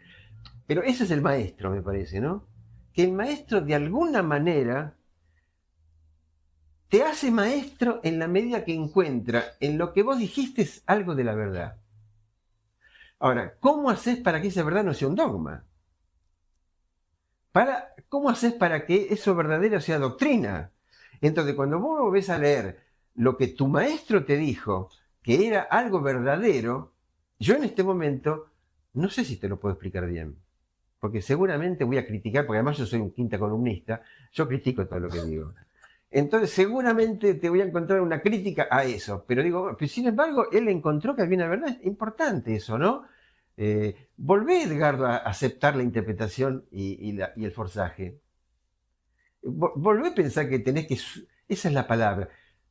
Pero ese es el maestro, me parece, ¿no? Que el maestro de alguna manera te hace maestro en la medida que encuentra en lo que vos dijiste algo de la verdad. Ahora, ¿cómo haces para que esa verdad no sea un dogma? ¿Cómo haces para que eso verdadero sea doctrina? Entonces, cuando vos volvés a leer lo que tu maestro te dijo, que era algo verdadero, yo en este momento no sé si te lo puedo explicar bien. Porque seguramente voy a criticar, porque además yo soy un quinta columnista, yo critico todo lo que digo. Entonces seguramente te voy a encontrar una crítica a eso. Pero digo, sin embargo, él encontró que había una verdad. Es importante eso, ¿no? Volvé, Edgardo, a aceptar la interpretación y el forzaje. Volvé a pensar que tenés que, esa es la palabra,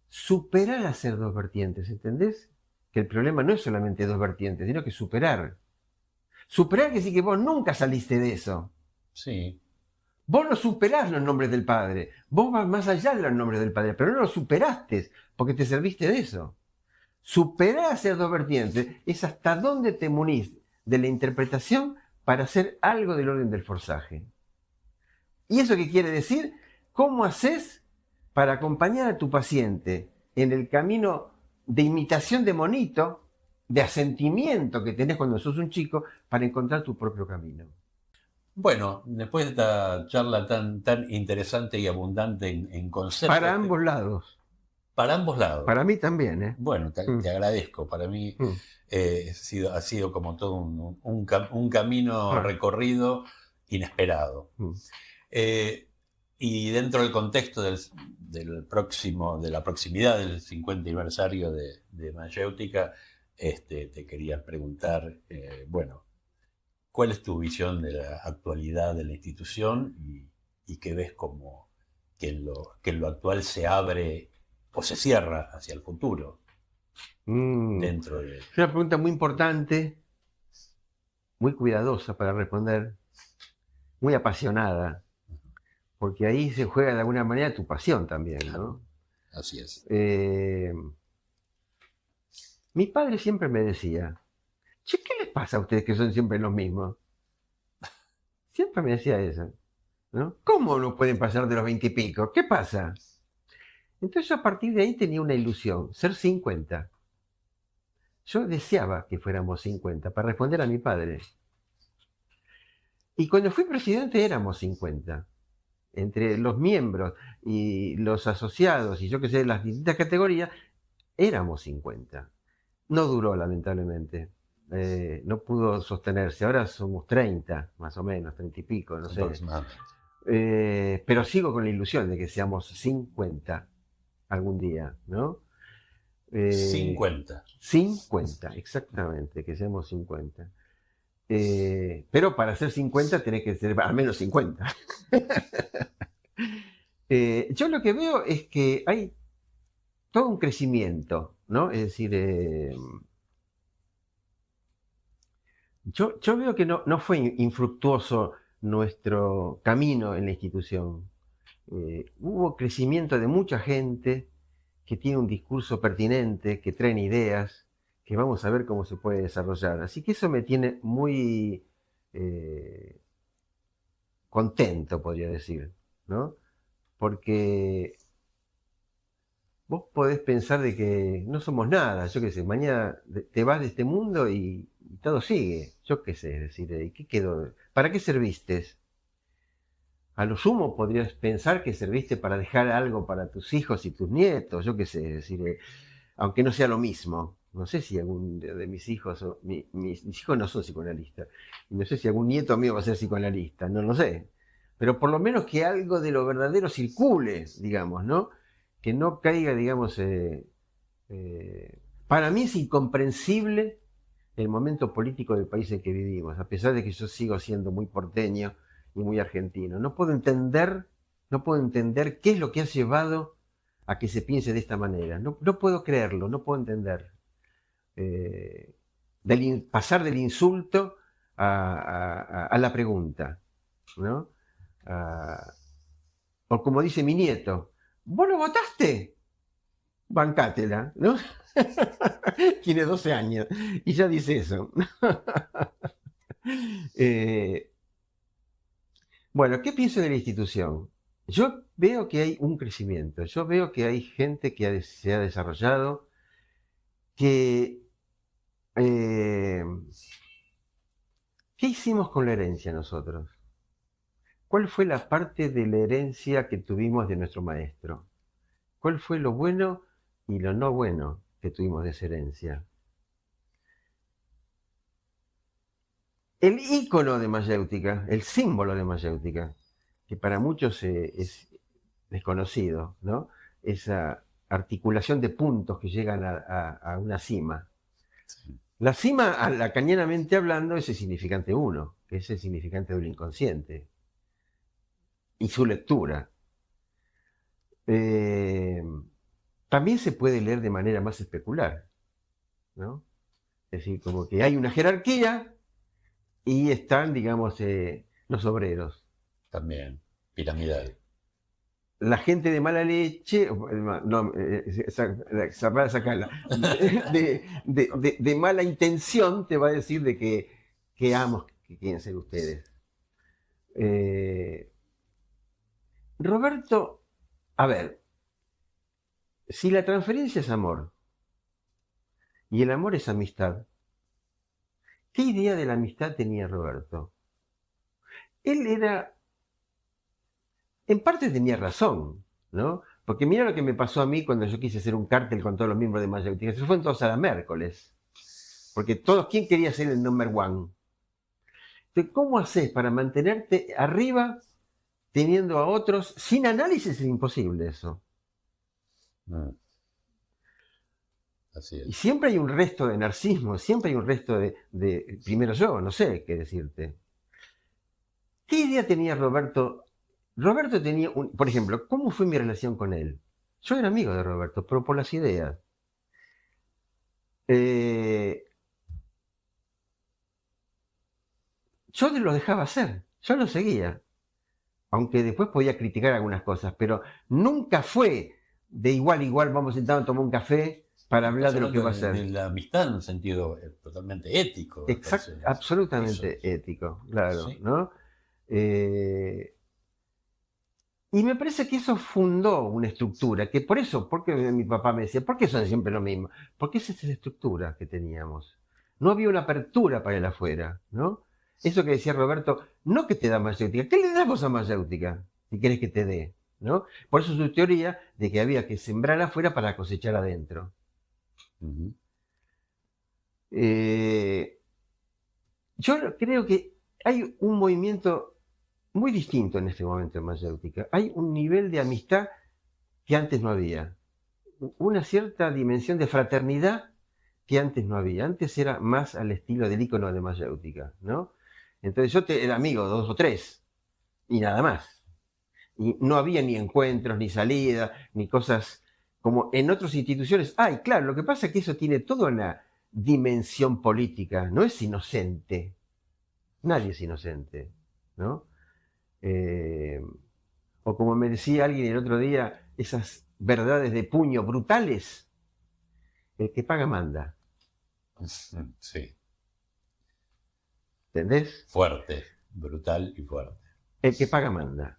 superar a ser dos vertientes, ¿entendés? Que el problema no es solamente dos vertientes, sino que superar. Superar quiere decir que vos nunca saliste de eso. Sí. Vos no superás los nombres del Padre. Vos vas más allá de los nombres del Padre, pero no los superaste porque te serviste de eso. Superar a ser dos vertientes es hasta dónde te munís de la interpretación para hacer algo del orden del forzaje. ¿Y eso qué quiere decir? ¿Cómo haces para acompañar a tu paciente en el camino de imitación de monito, de asentimiento que tenés cuando sos un chico, para encontrar tu propio camino? Bueno, después de esta charla tan interesante y abundante en conceptos. Para ambos lados. Para ambos lados. Para mí también, ¿eh? Bueno, te agradezco. Para mí ha sido como todo un camino recorrido inesperado. Y dentro del contexto de la proximidad del 50 aniversario de Mayéutica, te quería preguntar, ¿cuál es tu visión de la actualidad de la institución y qué ves como que en lo actual se abre o se cierra hacia el futuro? Dentro de... Es una pregunta muy importante, muy cuidadosa para responder, muy apasionada, porque ahí se juega de alguna manera tu pasión también, ¿no? Así es. Mi padre siempre me decía, che, ¿qué les pasa a ustedes que son siempre los mismos? Siempre me decía eso, ¿no? ¿Cómo no pueden pasar de los 20 y pico? ¿Qué pasa? Entonces yo a partir de ahí tenía una ilusión, ser 50. Yo deseaba que fuéramos 50 para responder a mi padre. Y cuando fui presidente éramos 50. Entre los miembros y los asociados y yo qué sé, las distintas categorías, éramos 50. No duró, lamentablemente. No pudo sostenerse. Ahora somos 30, más o menos, 30 y pico, no sé. Pero sigo con la ilusión de que seamos 50 algún día, ¿no? 50. 50, exactamente, que seamos 50. Pero para ser 50 tenés que ser al menos 50. Yo lo que veo es que hay todo un crecimiento, ¿no? Es decir, yo veo que no fue infructuoso nuestro camino en la institución. Hubo crecimiento de mucha gente que tiene un discurso pertinente, que traen ideas, que vamos a ver cómo se puede desarrollar. Así que eso me tiene muy contento, podría decir, ¿no? Porque vos podés pensar de que no somos nada, yo qué sé, mañana te vas de este mundo y todo sigue, yo qué sé, es decir, ¿qué quedó? ¿Para qué serviste? A lo sumo podrías pensar que serviste para dejar algo para tus hijos y tus nietos, yo qué sé, es decir, aunque no sea lo mismo. No sé si algún de mis hijos, mis hijos no son psicoanalistas, y no sé si algún nieto mío va a ser psicoanalista, no lo sé. Pero por lo menos que algo de lo verdadero circule, digamos, ¿no? Que no caiga, digamos, para mí es incomprensible el momento político del país en que vivimos, a pesar de que yo sigo siendo muy porteño y muy argentino. No puedo entender qué es lo que ha llevado a que se piense de esta manera. No puedo creerlo, no puedo entender. Pasar del insulto a la pregunta, ¿no? O como dice mi nieto, ¿vos lo votaste? Bancátela, ¿no? Tiene 12 años y ya dice eso. Bueno, ¿qué pienso de la institución? Yo veo que hay un crecimiento, yo veo que hay gente que se ha desarrollado, que... ¿qué hicimos con la herencia nosotros? ¿Cuál fue la parte de la herencia que tuvimos de nuestro maestro? ¿Cuál fue lo bueno y lo no bueno que tuvimos de esa herencia? El ícono de mayéutica, el símbolo de mayéutica, que para muchos es desconocido, ¿no? Esa articulación de puntos que llegan a una cima. La cima, lacanianamente hablando, es el significante uno, que es el significante del inconsciente, y su lectura. También se puede leer de manera más especular, ¿no? Es decir, como que hay una jerarquía y están, digamos, los obreros. También, piramidal. La gente de mala leche, no, sacarla, de mala intención te va a decir de que amos que quieren ser ustedes. Roberto, a ver, si la transferencia es amor y el amor es amistad, ¿qué idea de la amistad tenía Roberto? Él era, en parte tenía razón, ¿no? Porque mira lo que me pasó a mí cuando yo quise hacer un cártel con todos los miembros de Mayéutica. Se fue entonces a la miércoles. Porque todos, ¿quién quería ser el number one? Entonces, ¿cómo haces para mantenerte arriba teniendo a otros? Sin análisis es imposible eso. Así es. Y siempre hay un resto de narcismo, siempre hay un resto de primero yo, no sé qué decirte. ¿Qué idea tenía Roberto? Roberto tenía, por ejemplo, ¿cómo fue mi relación con él? Yo era amigo de Roberto, pero por las ideas. Yo lo dejaba hacer, yo lo seguía. Aunque después podía criticar algunas cosas, pero nunca fue de igual a igual, vamos sentados a tomar un café para hablar de lo que va a hacer. De la amistad en un sentido totalmente ético. Absolutamente ético, claro, sí. ¿No? Y me parece que eso fundó una estructura, que por eso, porque mi papá me decía, ¿por qué son siempre lo mismo? Porque esa es la estructura que teníamos. No había una apertura para el afuera, ¿no? Eso que decía Roberto, no que te da mayéutica, ¿qué le damos a mayéutica si querés que te dé? ¿No? Por eso su teoría de que había que sembrar afuera para cosechar adentro. Yo creo que hay un movimiento muy distinto en este momento en mayéutica. Hay un nivel de amistad que antes no había. una cierta dimensión de fraternidad que antes no había. Antes era más al estilo del ícono de mayéutica, ¿no? Entonces yo era amigo de 2 o 3 y nada más. Y no había ni encuentros, ni salida, ni cosas como en otras instituciones. Ay, claro, lo que pasa es que eso tiene toda una dimensión política, no es inocente. Nadie es inocente, ¿no? O como me decía alguien el otro día, esas verdades de puño brutales, el que paga manda. Sí. ¿Entendés? Fuerte, brutal y fuerte. El que paga manda.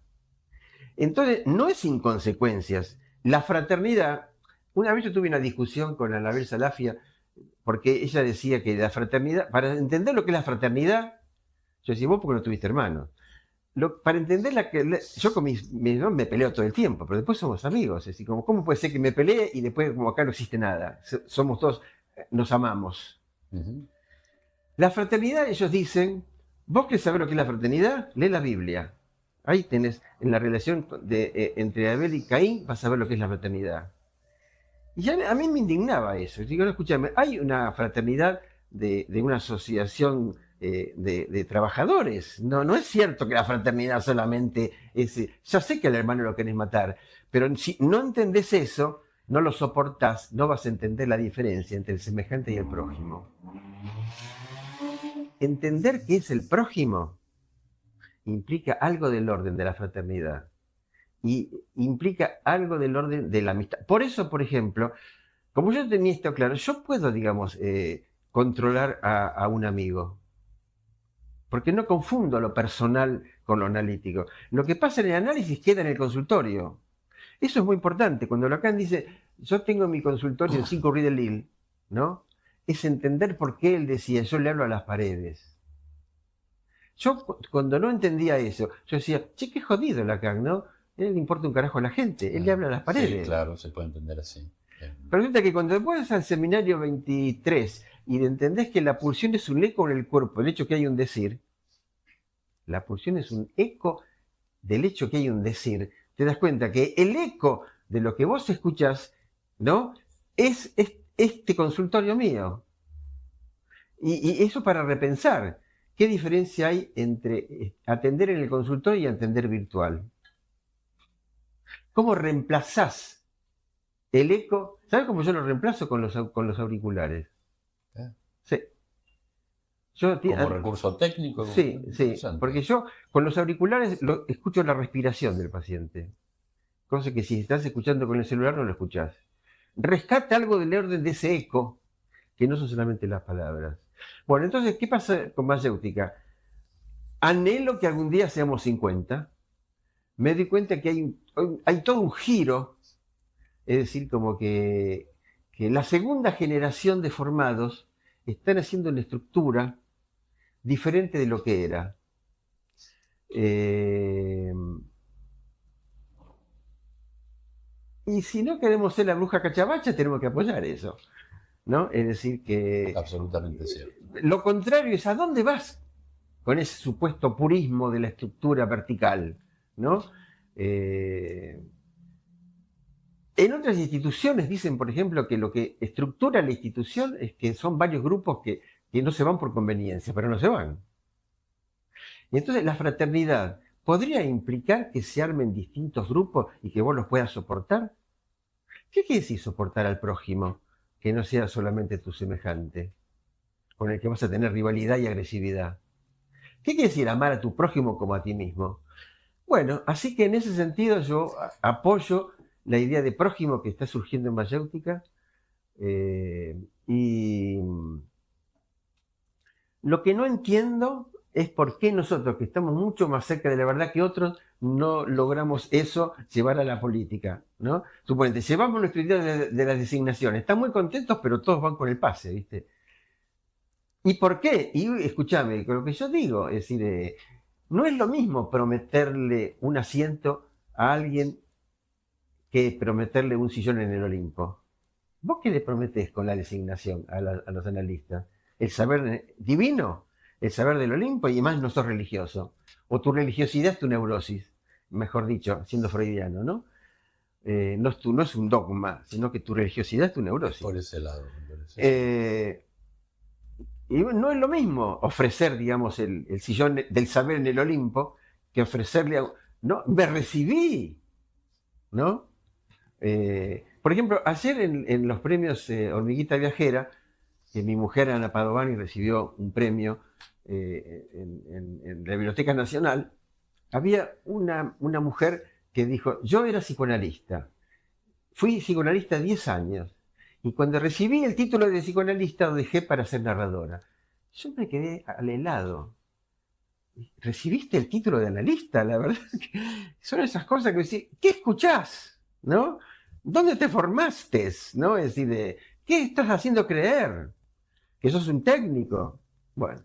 Entonces, no es sin consecuencias. La fraternidad, una vez yo tuve una discusión con Anabel Salafia, porque ella decía que la fraternidad, para entender lo que es la fraternidad, yo decía, vos porque no tuviste hermanos. Para entender yo con mis hermanos me peleo todo el tiempo, pero después somos amigos. Es decir, ¿cómo puede ser que me pelee y después como acá no existe nada? Somos todos, nos amamos. Uh-huh. La fraternidad, ellos dicen, vos querés saber lo que es la fraternidad, lee la Biblia. Ahí tenés, en la relación entre Abel y Caín, vas a ver lo que es la fraternidad. Y ya a mí me indignaba eso. Digo, no, escúchame, hay una fraternidad de una asociación de trabajadores. No es cierto que la fraternidad solamente es... Ya sé que al hermano lo querés matar, pero si no entendés eso, no lo soportás, no vas a entender la diferencia entre el semejante y el prójimo. Entender qué es el prójimo implica algo del orden de la fraternidad y implica algo del orden de la amistad. Por eso, por ejemplo, como yo tenía esto claro, yo puedo, digamos, controlar a un amigo, porque no confundo lo personal con lo analítico. Lo que pasa en el análisis queda en el consultorio. Eso es muy importante. Cuando Lacan dice, yo tengo mi consultorio en 5 Rue de Lille, ¿no? Es entender por qué él decía, yo le hablo a las paredes. Yo cuando no entendía eso, yo decía, che, qué jodido Lacan, ¿no? A él le importa un carajo a la gente, él le habla a las paredes. Sí, claro, se puede entender así. Pero resulta que cuando vas al seminario 23 y entendés que la pulsión es un eco en el cuerpo, el hecho que hay un decir, la pulsión es un eco del hecho que hay un decir, te das cuenta que el eco de lo que vos escuchás, ¿no? Es este consultorio mío. Y eso para repensar. ¿Qué diferencia hay entre atender en el consultorio y atender virtual? ¿Cómo reemplazás el eco? ¿Sabes cómo yo lo reemplazo con los auriculares? Sí. Como recurso técnico. Sí, porque yo con los auriculares escucho la respiración del paciente. Cosa que si estás escuchando con el celular no lo escuchás. Rescata algo del orden de ese eco, que no son solamente las palabras. Bueno, entonces, ¿qué pasa con mayéutica? Anhelo que algún día seamos 50. Me doy cuenta que hay todo un giro, es decir, como que la segunda generación de formados están haciendo una estructura diferente de lo que era. Y si no queremos ser la bruja cachabacha, tenemos que apoyar eso, ¿no? Es decir que... Absolutamente cierto. Lo contrario es, ¿a dónde vas con ese supuesto purismo de la estructura vertical, ¿no? En otras instituciones dicen, por ejemplo, que lo que estructura la institución es que son varios grupos que no se van por conveniencia, pero no se van. Y entonces la fraternidad podría implicar que se armen distintos grupos y que vos los puedas soportar. ¿Qué quiere decir soportar al prójimo? Que no sea solamente tu semejante, con el que vas a tener rivalidad y agresividad. ¿Qué quiere decir amar a tu prójimo como a ti mismo? Bueno, así que en ese sentido yo apoyo la idea de prójimo que está surgiendo en mayéutica y lo que no entiendo es por qué nosotros, que estamos mucho más cerca de la verdad que otros, no logramos eso llevar a la política, ¿no? Suponete, llevamos nuestra idea de las designaciones, están muy contentos, pero todos van con el pase, ¿viste? ¿Y por qué? Y escúchame, con lo que yo digo, es decir, no es lo mismo prometerle un asiento a alguien que prometerle un sillón en el Olimpo. ¿Vos qué le prometés con la designación a los analistas? ¿El saber divino? ¿El saber del Olimpo? Y más no sos religioso. O tu religiosidad es tu neurosis, mejor dicho, siendo freudiano, ¿no? no es un dogma, sino que tu religiosidad es tu neurosis. Por ese lado. Por ese lado. Y no es lo mismo ofrecer, digamos, el sillón del saber en el Olimpo que ofrecerle a... No, me recibí, ¿no? Por ejemplo, ayer en los premios Hormiguita Viajera, que mi mujer Ana Padovani recibió un premio en la Biblioteca Nacional, había una mujer que dijo, yo era psicoanalista, fui psicoanalista 10 años, y cuando recibí el título de psicoanalista lo dejé para ser narradora. Yo me quedé al helado. ¿Recibiste el título de analista? La verdad que son esas cosas que decís, ¿qué escuchás? ¿No? ¿Dónde te formaste? ¿No? Es decir, ¿qué estás haciendo creer? ¿Que sos un técnico? Bueno.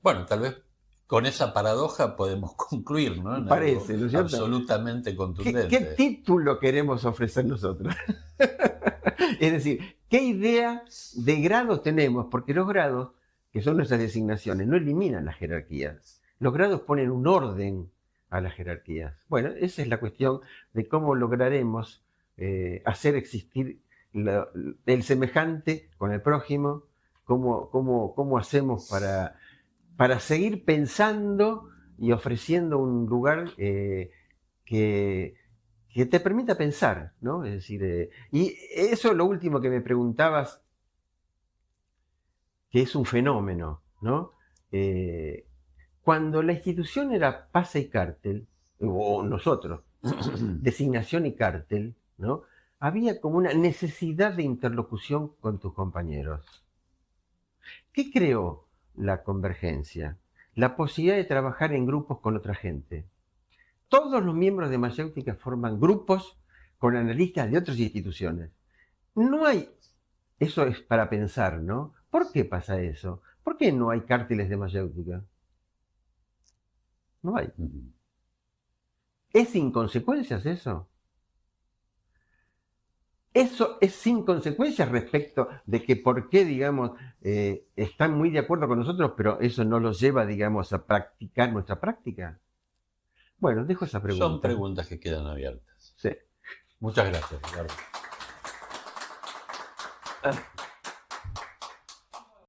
Bueno, tal vez con esa paradoja podemos concluir, ¿no? En Parece, algo ¿no es cierto? absolutamente contundente. ¿Qué título queremos ofrecer nosotros? Es decir, ¿qué idea de grado tenemos? Porque los grados, que son nuestras designaciones, no eliminan las jerarquías. Los grados ponen un orden a las jerarquías. Bueno, esa es la cuestión de cómo lograremos hacer existir el semejante con el prójimo, cómo hacemos para seguir pensando y ofreciendo un lugar que te permita pensar, ¿no? Es decir, y eso es lo último que me preguntabas, que es un fenómeno, ¿no? Cuando la institución era Pasa y Cártel, o nosotros, Designación y Cártel, ¿no? Había como una necesidad de interlocución con tus compañeros. ¿Qué creó la convergencia? La posibilidad de trabajar en grupos con otra gente. Todos los miembros de Mayéutica forman grupos con analistas de otras instituciones. No hay, eso es para pensar, ¿no? ¿Por qué pasa eso? ¿Por qué no hay cárteles de Mayéutica? No hay. ¿Es sin consecuencias eso? Eso es sin consecuencias respecto de que por qué, digamos, están muy de acuerdo con nosotros, pero eso no los lleva, digamos, a practicar nuestra práctica. Bueno, dejo esa pregunta. Son preguntas que quedan abiertas. Sí. Muchas gracias, Ricardo.